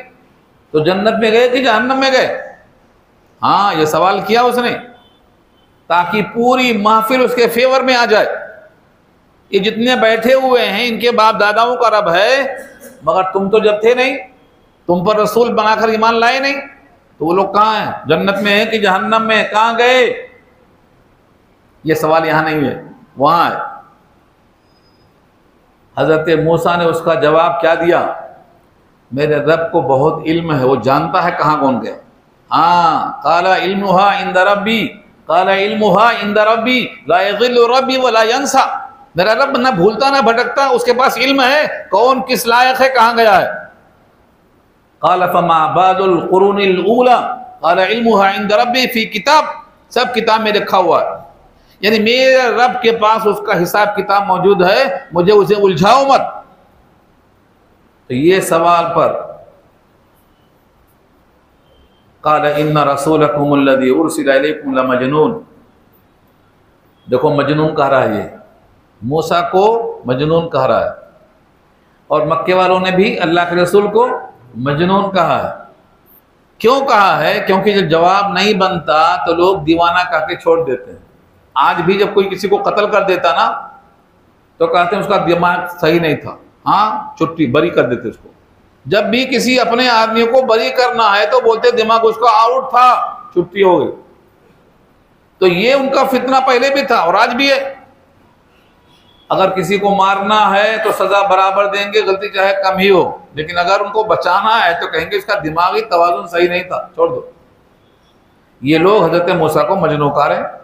तो जन्नत में गए कि जहन्नम में गए? हाँ, ये सवाल किया उसने, ताकि पूरी महफिल उसके फेवर में आ जाए। ये जितने बैठे हुए हैं इनके बाप दादाओं का रब है, मगर तुम तो जब थे नहीं, तुम पर रसूल बनाकर ईमान लाए नहीं, तो वो लोग कहाँ हैं? जन्नत में है कि जहन्नम में? कहाँ गए? ये सवाल यहाँ नहीं है, वहाँ है। हजरत मूसा ने उसका जवाब क्या दिया? मेरे रब को बहुत इल्म है, वो जानता है कहाँ कौन गए। हाँ, काला इल्मुहा इंद रब्बी, काला इल्मुहा इंद रब्बी ला यज़िल्लु रब्बी वला यंसा। मेरा रब ना भूलता ना भटकता, उसके पास इल्म है कौन किस लायक है, कहाँ गया है। काला फमा बादुल कुरूनिल ऊला काला इल्मुहा इंद रब्बी फी किताब, सब किताब में लिखा हुआ है। यानी मेरे रब के पास उसका हिसाब किताब मौजूद है, मुझे उसे उलझाओ मत। तो ये सवाल पर काला इन्ना रसूलकुमुल्लज़ी उरसिला इलैकुम लमजनून। देखो, मजनून कह रहा है, ये मूसा को मजनून कह रहा है, और मक्के वालों ने भी अल्लाह के रसूल को मजनून कहा है। क्यों कहा है? क्योंकि जब जवाब नहीं बनता तो लोग दीवाना कह के छोड़ देते हैं। आज भी जब कोई किसी को कत्ल कर देता ना, तो कहते हैं उसका दिमाग सही नहीं था, हाँ, छुट्टी, बरी कर देते उसको। जब भी किसी अपने आदमी को बरी करना है तो बोलते दिमाग उसका आउट था, छुट्टी हो गई। तो ये उनका फितना पहले भी था और आज भी है। अगर किसी को मारना है तो सजा बराबर देंगे, गलती चाहे कम ही हो, लेकिन अगर उनको बचाना है तो कहेंगे इसका दिमागी तवाजुन सही नहीं था, छोड़ दो। ये लोग हजरत मूसा को मजनू कह रहे हैं।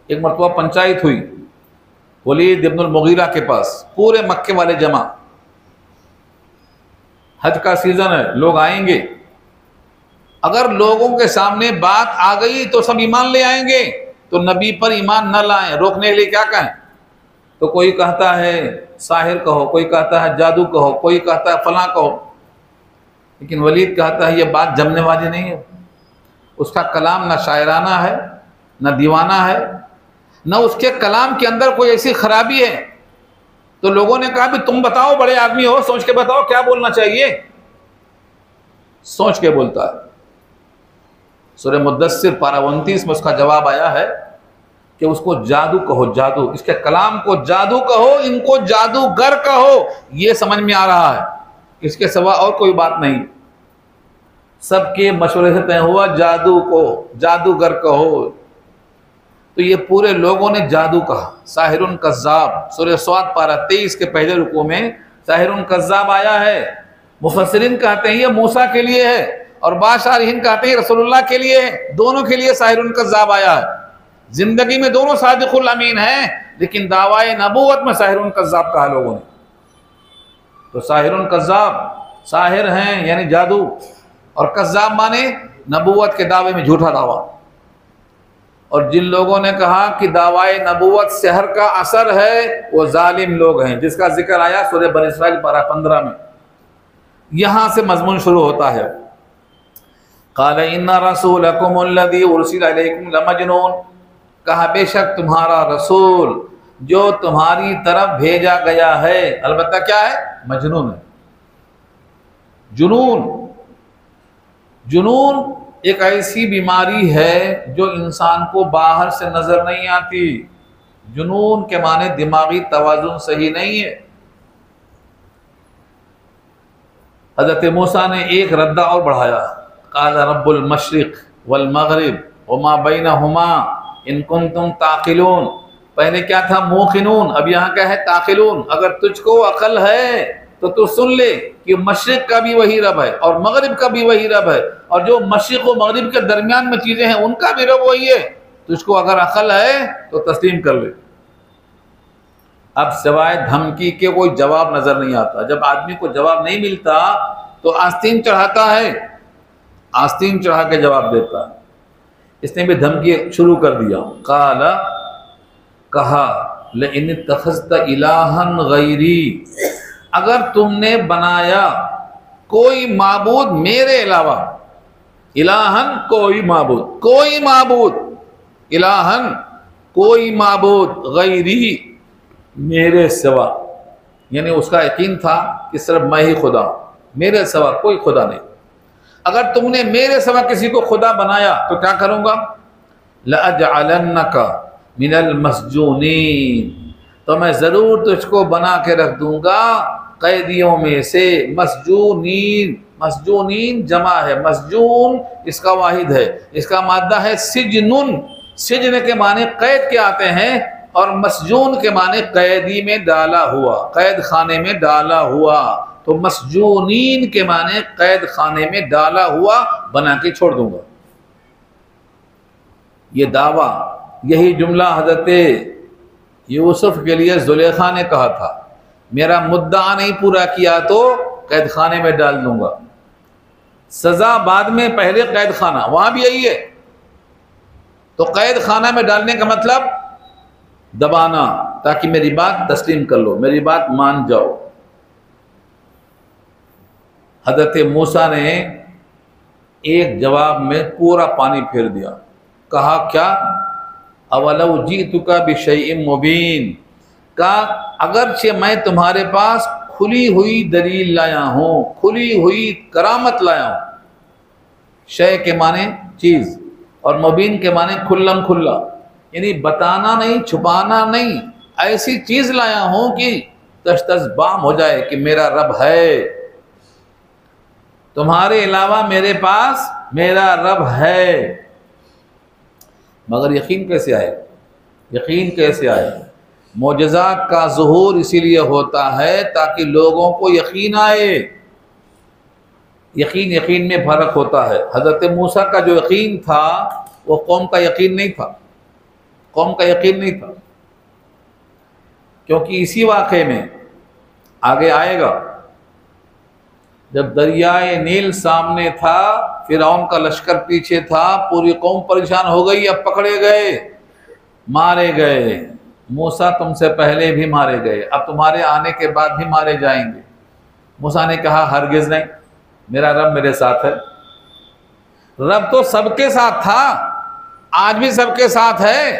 एक मरतबा पंचायत हुई वलीद इब्नुल मुगीरा के पास, पूरे मक्के वाले जमा, हज का सीजन है, लोग आएंगे। अगर लोगों के सामने बात आ गई तो सब ईमान ले आएंगे, तो नबी पर ईमान न लाएं, रोकने के लिए क्या कहें? तो कोई कहता है साहिर कहो, कोई कहता है जादू कहो, कोई कहता है फलां कहो। लेकिन वलीद कहता है ये बात जमने वाली नहीं है। उसका कलाम न शायराना है, न दीवाना है, न उसके कलाम के अंदर कोई ऐसी खराबी है। तो लोगों ने कहा भी तुम बताओ, बड़े आदमी हो, सोच के बताओ क्या बोलना चाहिए। सोच के बोलता है। सूरह मुद्दस्सिर पारा 29 में उसका जवाब आया है कि उसको जादू कहो, जादू, इसके कलाम को जादू कहो, इनको जादूगर कहो, ये समझ में आ रहा है, इसके सिवा और कोई बात नहीं। सबके मशवरे से तय हुआ जादू को जादूगर कहो। तो ये पूरे लोगों ने जादू कहा। साहिरुन कज़्ज़ाब, सूरह स्वाद पारा 23 के पहले रुकू में साहिरुन कज़्ज़ाब आया है। मुफस्सिरीन कहते हैं ये मूसा के लिए है, और बाशारहीन कहते हैं रसूलुल्लाह के लिए है। दोनों के लिए साहिरुन कज़्ज़ाब आया है। जिंदगी में दोनों सादिकुल अमीन हैं, लेकिन दावाए नबूवत में साहिरुन कज़्ज़ाब कहा लोगों ने। तो साहिरुन कज़्ज़ाब, साहिर हैं यानी जादू, और कज़्ज़ाब माने नबूवत के दावे में झूठा दावा। और जिन लोगों ने कहा कि दावाए नबूवत शहर का असर है, वो जालिम लोग हैं, जिसका जिक्र आया सूरह बनी इसराइल पारा 15 में। यहां से मजमून शुरू होता है। क़ाल इन्ना रसूलकुमुल्लज़ी उरसिला इलैकुम लमजनून, कहा बेशक तुम्हारा रसूल जो तुम्हारी तरफ भेजा गया है, अलबत्ता क्या है? मजनून है। जुनून, जुनून एक ऐसी बीमारी है जो इंसान को बाहर से नजर नहीं आती। जुनून के माने दिमागी तवाजुन सही नहीं है। हज़रत मूसा ने एक रद्दा और बढ़ाया, क़ाल रब्बुल मशरिक़ वल मग़रिब वमा बैनहुमा इन कुंतुम ताक़िलून। पहले क्या था? मूक़िनून, अब यहाँ क्या है? ताक़िलून। अगर तुझको अकल है तो तू सुन ले कि मशरिक़ का भी वही रब है और मगरिब का भी वही रब है, और जो मशरिक़ और मगरिब के दरमियान में चीज़ें हैं उनका भी रब वही है। तुझको अगर अकल है तो तस्लीम कर ले। अब सिवाय धमकी के कोई जवाब नजर नहीं आता। जब आदमी को जवाब नहीं मिलता तो आस्तीन चढ़ाता है, आस्तीन चढ़ा के जवाब देता है। इसने भी धमकी शुरू कर दिया। काला कहा लेइन तखज़्त इलाहन गैरी, अगर तुमने बनाया कोई माबूद मेरे अलावा, इलाहन कोई माबूद, कोई माबूद, इलाहन कोई माबूद, गैरी मेरे सिवा, यानी उसका यकीन था कि सिर्फ मैं ही खुदा, मेरे सिवा कोई खुदा नहीं। अगर तुमने मेरे सिवा किसी को खुदा बनाया तो क्या करूँगा? लअजअलन्नका मिनल मस्जूनीन, तो मैं ज़रूर तुझको बना के रख दूँगा कैदियों में से। मस्जूनीन, मस्जूनीन जमा है, मस्जून इसका वाहिद है, इसका मादा है सिजनुन। सिजन के माने कैद के आते हैं और मस्जून के माने कैदी में डाला हुआ, कैद खाने में डाला हुआ। तो मस्जूनीन के माने कैद खाने में डाला हुआ बना के छोड़ दूंगा। ये दावा, यही जुमला हज़रत यूसुफ के लिए जुलेखा ने कहा था, मेरा मुद्दा नहीं पूरा किया तो कैद खाने में डाल दूंगा। सजा बाद में, पहले कैद खाना, वहां भी यही है। तो कैद खाना में डालने का मतलब दबाना, ताकि मेरी बात तस्लीम कर लो, मेरी बात मान जाओ। हज़रत मूसा ने एक जवाब में पूरा पानी फेर दिया। कहा क्या? अवलौ जीतुका बिशैइन मुबीन, का अगरचे मैं तुम्हारे पास खुली हुई दलील लाया हूँ, खुली हुई करामत लाया हूँ। शय के माने चीज़ और मुबीन के माने खुल्लम खुल्ला, यानी बताना नहीं, छुपाना नहीं, ऐसी चीज़ लाया हूँ कि तश तश बाम हो जाए कि मेरा रब है, तुम्हारे अलावा मेरे पास मेरा रब है। मगर यकीन कैसे आए? यकीन कैसे आए? मोजज़ात का ज़ुहूर इसीलिए होता है ताकि लोगों को यकीन आए। यकीन यकीन में फ़र्क होता है। हज़रत मूसा का जो यकीन था वो कौम का यकीन नहीं था, कौम का यकीन नहीं था। क्योंकि इसी वाक़े में आगे आएगा, जब दरियाए नील सामने था, फिरौन का लश्कर पीछे था, पूरी कौम परेशान हो गई, अब पकड़े गए, मारे गए। मूसा तुमसे पहले भी मारे गए, अब तुम्हारे आने के बाद भी मारे जाएंगे। मूसा ने कहा हरगिज़ नहीं, मेरा रब मेरे साथ है। रब तो सबके साथ था, आज भी सबके साथ है,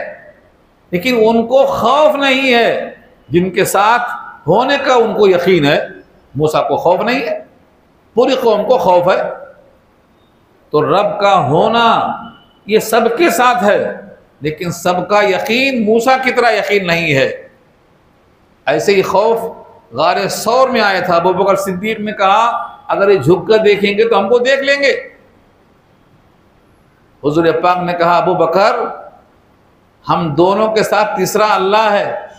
लेकिन उनको खौफ नहीं है। जिनके साथ होने का उनको यकीन है, मूसा को खौफ नहीं है, पूरी कौम को खौफ है। तो रब का होना ये सबके साथ है, लेकिन सबका यकीन मूसा की तरह यकीन नहीं है। ऐसे ही खौफ गारे सौर में आया था। अबू बकर सिद्दीक ने कहा अगर ये झुक कर देखेंगे तो हमको देख लेंगे। हुजूर पाक ने कहा अबू बकर, हम दोनों के साथ तीसरा अल्लाह है,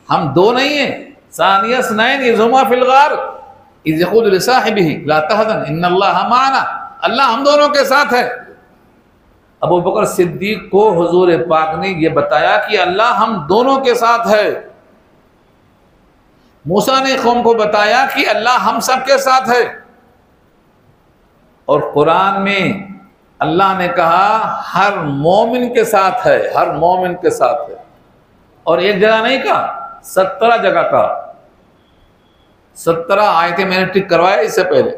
हम दो नहीं है। सानिया स्नैन इज़हुमा फिल गार इज़ यक़ूलु लिसाहिबिही ला तहज़न इन्नल्लाहा माअना, अल्लाह हम दोनों के साथ है। अबू बकर सिद्दीक को हुजूर पाक ने यह बताया कि अल्लाह हम दोनों के साथ है। मूसा ने कौम को बताया कि अल्लाह हम सब के साथ है। और कुरान में अल्लाह ने कहा हर मोमिन के साथ है, हर मोमिन के साथ है। और एक जगह नहीं कहा, 17 जगह का, 17 आयतें मैंने टिक करवाया इससे पहले।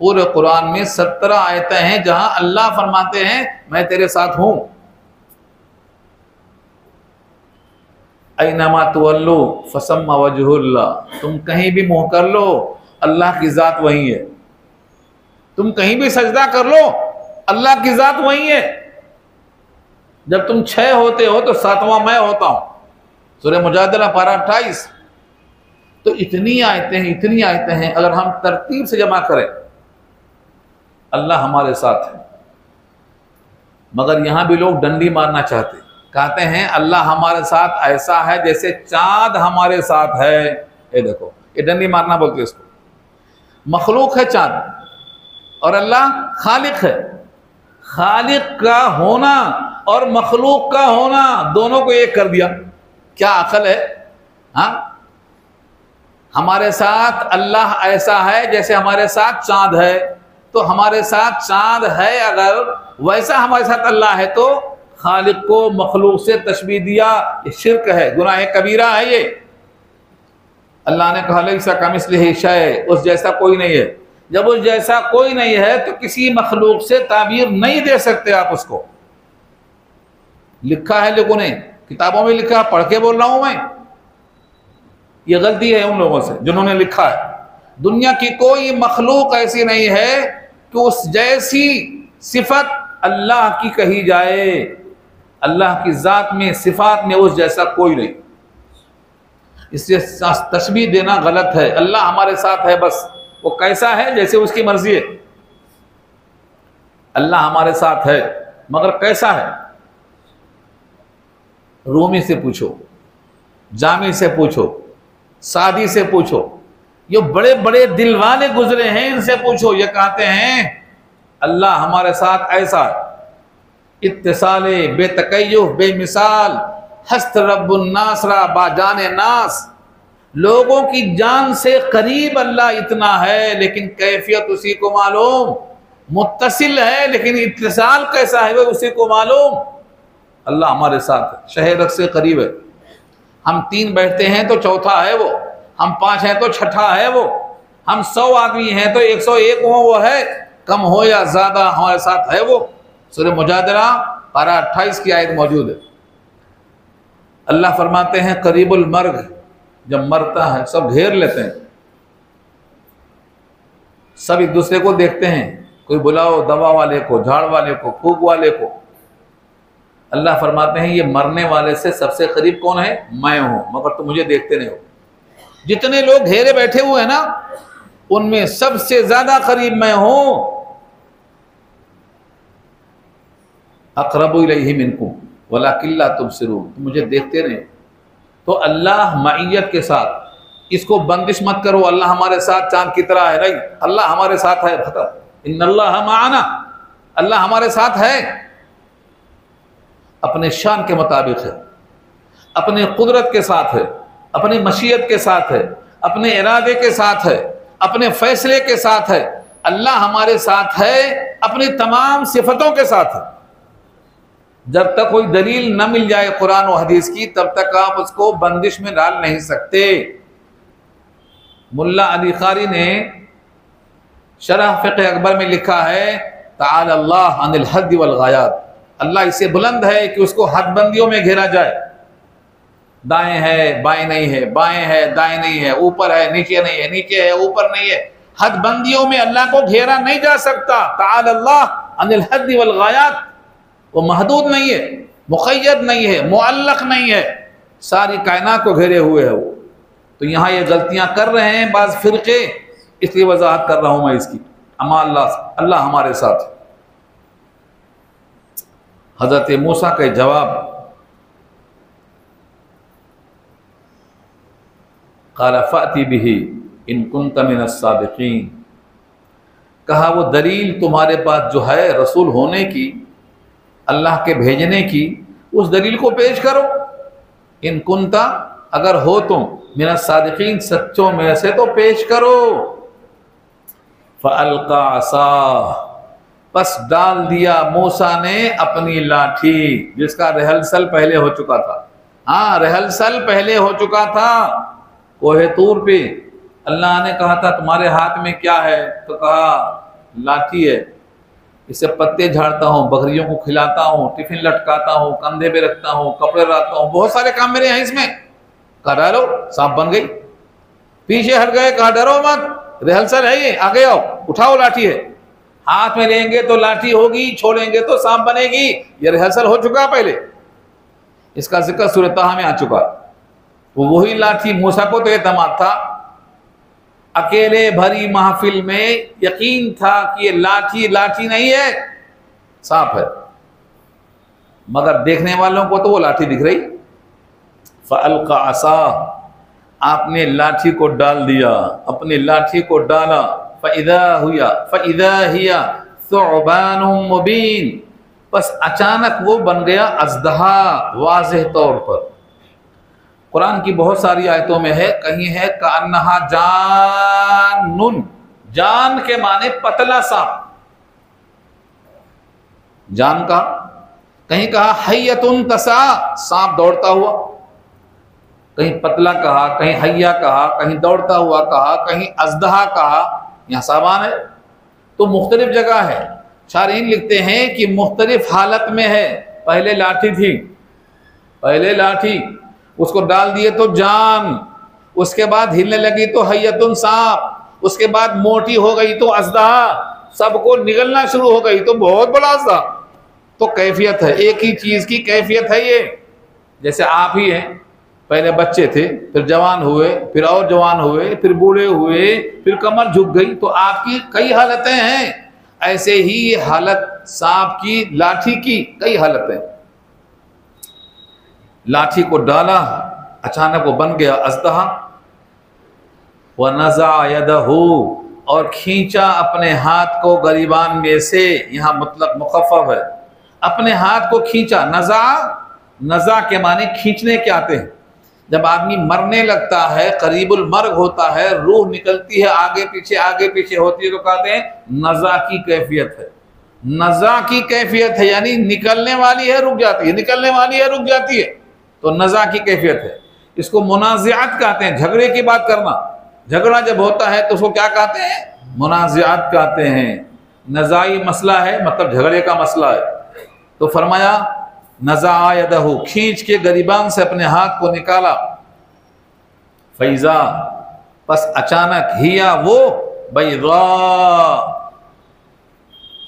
पूरे कुरान में 17 आयतें हैं जहां अल्लाह फरमाते हैं मैं तेरे साथ हूं। ऐनमा तुवल्लु फसम्मा वजहुल्लाह, तुम कहीं भी मुंह कर लो अल्लाह की जात वही है। तुम कहीं भी सजदा कर लो अल्लाह की जात वही है। जब तुम 6 होते हो तो 7वां मैं होता हूं। सूरह मुजादला पारा 28। तो इतनी आयतें हैं, इतनी आयतें हैं, अगर हम तरतीब से जमा करें अल्लाह हमारे साथ है। मगर यहां भी लोग डंडी मारना चाहते, कहते हैं अल्लाह हमारे साथ ऐसा है जैसे चांद हमारे साथ है। ये देखो, ये डंडी मारना बोलते इसको। मखलूक है चांद और अल्लाह खालिक है। खालिक का होना और मखलूक का होना दोनों को एक कर दिया। क्या अकल है? हाँ, हमारे साथ अल्लाह ऐसा है जैसे हमारे साथ चांद है। तो हमारे साथ चांद है, अगर वैसा हमारे साथ अल्लाह है तो खालिक को मखलूक से तशबीह दिया, ये शिर्क है, गुनाह कबीरा है ये। अल्लाह ने कहा लैसा कमिस्लिही शै, उस जैसा कोई नहीं है। जब उस जैसा कोई नहीं है तो किसी मखलूक से ताबीर नहीं दे सकते आप उसको। लिखा है लोगों ने, किताबों में लिखा, पढ़ के बोल रहा हूं मैं। ये गलती है उन लोगों से जिन्होंने लिखा है। दुनिया की कोई मखलूक ऐसी नहीं है कि उस जैसी सिफत अल्लाह की कही जाए। अल्लाह की ज़ात में, सिफात में उस जैसा कोई नहीं। इससे तशबीह देना गलत है। अल्लाह हमारे साथ है, बस वो कैसा है जैसे उसकी मर्जी है। अल्लाह हमारे साथ है मगर कैसा है? रूमी से पूछो, जामी से पूछो, सादी से पूछो, ये बड़े बड़े दिल वाले गुजरे हैं, इनसे पूछो। ये कहते हैं अल्लाह हमारे साथ ऐसा इत्तिसाले बेतकय्युफ बेमिसाल हस्त रब्बुन नासरा बाजान नास। लोगों की जान से करीब अल्लाह इतना है, लेकिन कैफियत उसी को मालूम। मुत्तसिल है लेकिन इत्तिसाल कैसा है वो उसी को मालूम। अल्लाह हमारे साथ है, शहर से करीब है। हम 3 बैठते हैं तो चौथा है वो, हम 5 हैं तो छठा है वो, हम 100 आदमी हैं तो 101 वो है। कम हो या ज्यादा हमारे साथ है वो। सूरह मुजादला पारा 28 की आयत मौजूद है। अल्लाह फरमाते हैं करीबुल मर्ग, जब मरता है सब घेर लेते हैं, सब एक दूसरे को देखते हैं। कोई बुलाओ दवा वाले को, झाड़ वाले को, फूक वाले को। अल्लाह फरमाते हैं ये मरने वाले से सबसे करीब कौन है? मैं हूं, मगर तुम मुझे देखते नहीं हो। जितने लोग घेरे बैठे हुए हैं ना, उनमें सबसे ज्यादा करीब मैं हूं। अक़रबु इलैहि मिनकुम वलाकिन ला तुबसिरून, तुम मुझे देखते नहीं। तो अल्लाह मईयत के साथ, इसको बंदिश मत करो अल्लाह हमारे साथ चांद की तरह है, नहीं, अल्लाह हमारे साथ है। खत्म। इन्नल्लाह माअना, अल्लाह हमारे साथ है, अपने शान के मुताबिक है, अपने कुदरत के साथ है, अपनी मशीयत के साथ है, अपने इरादे के साथ है, अपने फैसले के साथ है। अल्लाह हमारे साथ है अपनी तमाम सिफतों के साथ है। जब तक कोई दलील न मिल जाए कुरान और हदीस की, तब तक आप उसको बंदिश में डाल नहीं सकते। मुल्ला अली कारी ने शरह फ़िक़्ह अकबर में लिखा है ताला अल्लाह अनिल हद वल गायात, अल्लाह इससे बुलंद है कि उसको हदबंदियों में घेरा जाए। दाएं है बाएं नहीं है, बाएं है दाएं नहीं है, ऊपर है नीचे नहीं है, नीचे है ऊपर नहीं है। हदबंदियों में अल्लाह को घेरा नहीं जा सकता। ताला अल्लाह अनिल हद वल गायात, वो महदूद नहीं है, मुक़य्यद नहीं है, मुअल्लक़ नहीं है, सारी कायनात को घेरे हुए है वो। तो यहाँ ये गलतियाँ कर रहे हैं बाज़ फ़िरक़े, इसलिए वजाहत कर रहा हूँ मैं इसकी। अमा अल्लाह हमारे साथ। हज़रत मूसा के जवाब, क़ाल फ़अती बिही इन कुन्त मिनस सादिक़ीन, कहा वो दलील तुम्हारे पास जो है रसूल होने की, अल्लाह के भेजने की, उस दलील को पेश करो। इन कुंता, अगर हो तुम, मिनस सादिक़ीन, सच्चों में से तो पेश करो। फ़अल्क़ा असाह, बस डाल दिया मूसा ने अपनी लाठी, जिसका रिहर्सल पहले हो चुका था। हाँ, रिहर्सल पहले हो चुका था। कोहे तूर पे अल्लाह ने कहा था तुम्हारे हाथ में क्या है, तो कहा लाठी है, इससे पत्ते झाड़ता हूँ, बकरियों को खिलाता हूँ, टिफिन लटकाता हूँ, कंधे पे रखता हूँ, कपड़े रखता हूँ, बहुत सारे काम मेरे हैं इसमें। कहा डालो, सांप बन गई। पीछे हट गए, कहा डरो मत, रिहर्सल है ये, आगे आओ, उठाओ लाठी है। हाथ में लेंगे तो लाठी होगी, छोड़ेंगे तो सांप बनेगी। ये रिहर्सल हो चुका पहले, इसका जिक्र सूरह ताहा में आ चुका। तो वही लाठी, मूसा को तो एतमाद था, अकेले भरी महफिल में यकीन था कि ये लाठी लाठी नहीं है, सांप है, मगर देखने वालों को तो वो लाठी दिख रही। फ़अल्क़ा असाह, आपने लाठी को डाल दिया, अपनी लाठी को डाला। फ़इज़ा हिया सुअबानुम मुबीन, बस अचानक वो बन गया अज़दहा, वाज़ेह तौर पर। कुरान की बहुत सारी आयतों में है, कहीं है कान्हा जानुन, जान के माने पतला सांप, जान का कहीं कहा हय्यतुन तसा, सांप दौड़ता हुआ, कहीं पतला कहा, कहीं हय्या कहा, कहीं दौड़ता हुआ कहा, कहीं अजदहा कहा। यहाँ सामान है तो मुख्तलिफ जगह है। शारीन लिखते हैं कि मुख्तलिफ हालत में है। पहले लाठी थी, पहले लाठी, उसको डाल दिए तो जान, उसके बाद हिलने लगी तो हय्यतुन सांप, उसके बाद मोटी हो गई तो अजदहा, सबको निगलना शुरू हो गई तो बहुत बड़ा अजदहा। तो कैफियत है, एक ही चीज की कैफियत है ये। जैसे आप ही हैं, पहले बच्चे थे, फिर जवान हुए, फिर और जवान हुए, फिर बूढ़े हुए, फिर कमर झुक गई, तो आपकी कई हालतें हैं। ऐसे ही ये हालत सांप की, लाठी की कई हालतें। लाठी को डाला, अचानक वो बन गया अजदहा। व नज़ा यदहू, और खींचा अपने हाथ को गरीबान में से, यहाँ मुतलक मुखफ़फ़ है, अपने हाथ को खींचा। नज़ा, नज़ा के माने खींचने के आते हैं। जब आदमी मरने लगता है, करीबुल मर्ग होता है, रूह निकलती है, आगे पीछे होती है, तो कहते हैं नज़ा की कैफियत है। नज़ा की कैफियत है यानी निकलने वाली है, रुक जाती है, निकलने वाली है, रुक जाती है, तो नज़ा की कैफियत है। इसको मुनाज़ियात कहते हैं, झगड़े की बात करना। झगड़ा जब होता है तो उसको क्या कहते हैं? मुनाज़ियात कहते हैं। नज़ाई मसला है, मतलब झगड़े का मसला है। तो फरमाया नज़ा यदहू, खींच के गरीबान से अपने हाथ को निकाला। फैज़ा, बस अचानक, हिया वो, बैज़ा,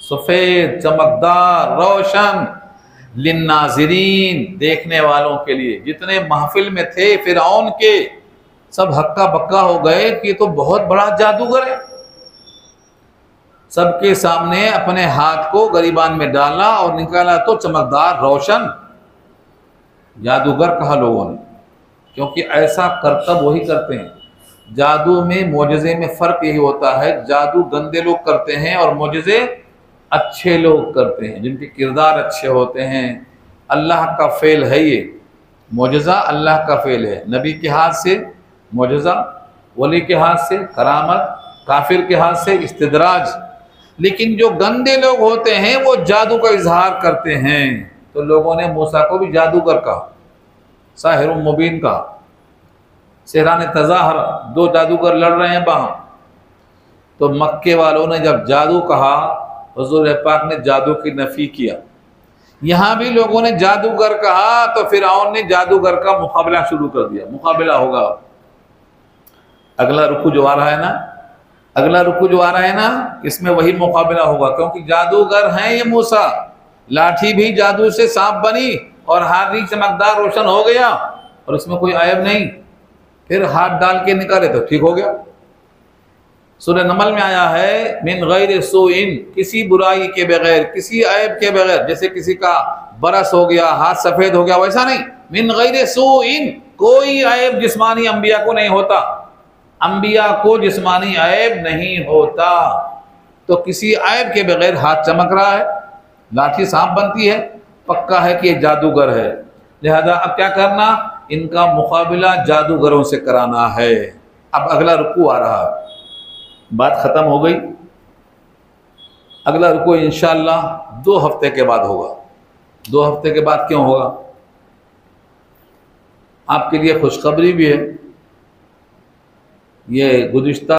सफेद, चमकदार, रोशन, लिन्नाज़िरीन, देखने वालों के लिए। जितने महफिल में थे फिरऔन के, सब हक्का बक्का हो गए कि ये तो बहुत बड़ा जादूगर है। सबके सामने अपने हाथ को गरीबान में डाला और निकाला तो चमकदार, रोशन, जादूगर कहा लोगों ने, क्योंकि ऐसा करतब वही करते हैं। जादू में, मोजज़े में फ़र्क यही होता है, जादू गंदे लोग करते हैं और मोजज़े अच्छे लोग करते हैं, जिनके किरदार अच्छे होते हैं। अल्लाह का फ़ेल है ये, मोजज़ा अल्लाह का फ़ेल है। नबी के हाथ से मोजज़ा, वली के हाथ से करामत, काफिर के हाथ से इस्तिदराज। लेकिन जो गंदे लोग होते हैं वो जादू का इजहार करते हैं। तो लोगों ने मूसा को भी जादूगर कहा, साहिर मुबीन कहा, सेहरान तज़ाहरा, दो जादूगर लड़ रहे हैं वहाँ। तो मक्के वालों ने जब जादू कहा, हुज़ूर पाक ने जादू की नफ़ी किया। यहाँ भी लोगों ने जादूगर कहा तो फिरऔन ने जादूगर का मुकाबला शुरू कर दिया। मुकाबला होगा, अगला रुकू जो आ रहा है ना, अगला रुकू जो आ रहा है ना, इसमें वही मुकाबला होगा, क्योंकि जादूगर हैं ये मूसा। लाठी भी जादू से सांप बनी और हाथ भी चमकदार रोशन हो गया और उसमें कोई ऐब नहीं। फिर हाथ डाल के निकाले तो ठीक हो गया। सूरह नमल में आया है, मिन गैर सूइन, किसी बुराई के बगैर, किसी ऐब के बगैर। जैसे किसी का बरस हो गया, हाथ सफेद हो गया, वैसा नहीं। मिन गैर सूइन, कोई ऐब जिस्मानी अंबिया को नहीं होता। अंबिया को जिस्मानी ऐब नहीं होता। तो किसी ऐब के बगैर हाथ चमक रहा है, लाठी सांप बनती है, पक्का है कि ये जादूगर है। लिहाजा अब क्या करना, इनका मुकाबला जादूगरों से कराना है। अब अगला रुकू आ रहा है, बात ख़त्म हो गई। अगला रुकू इंशाअल्लाह 2 हफ्ते के बाद होगा। 2 हफ्ते के बाद क्यों होगा? आपके लिए खुशखबरी भी है। ये गुज़िश्ता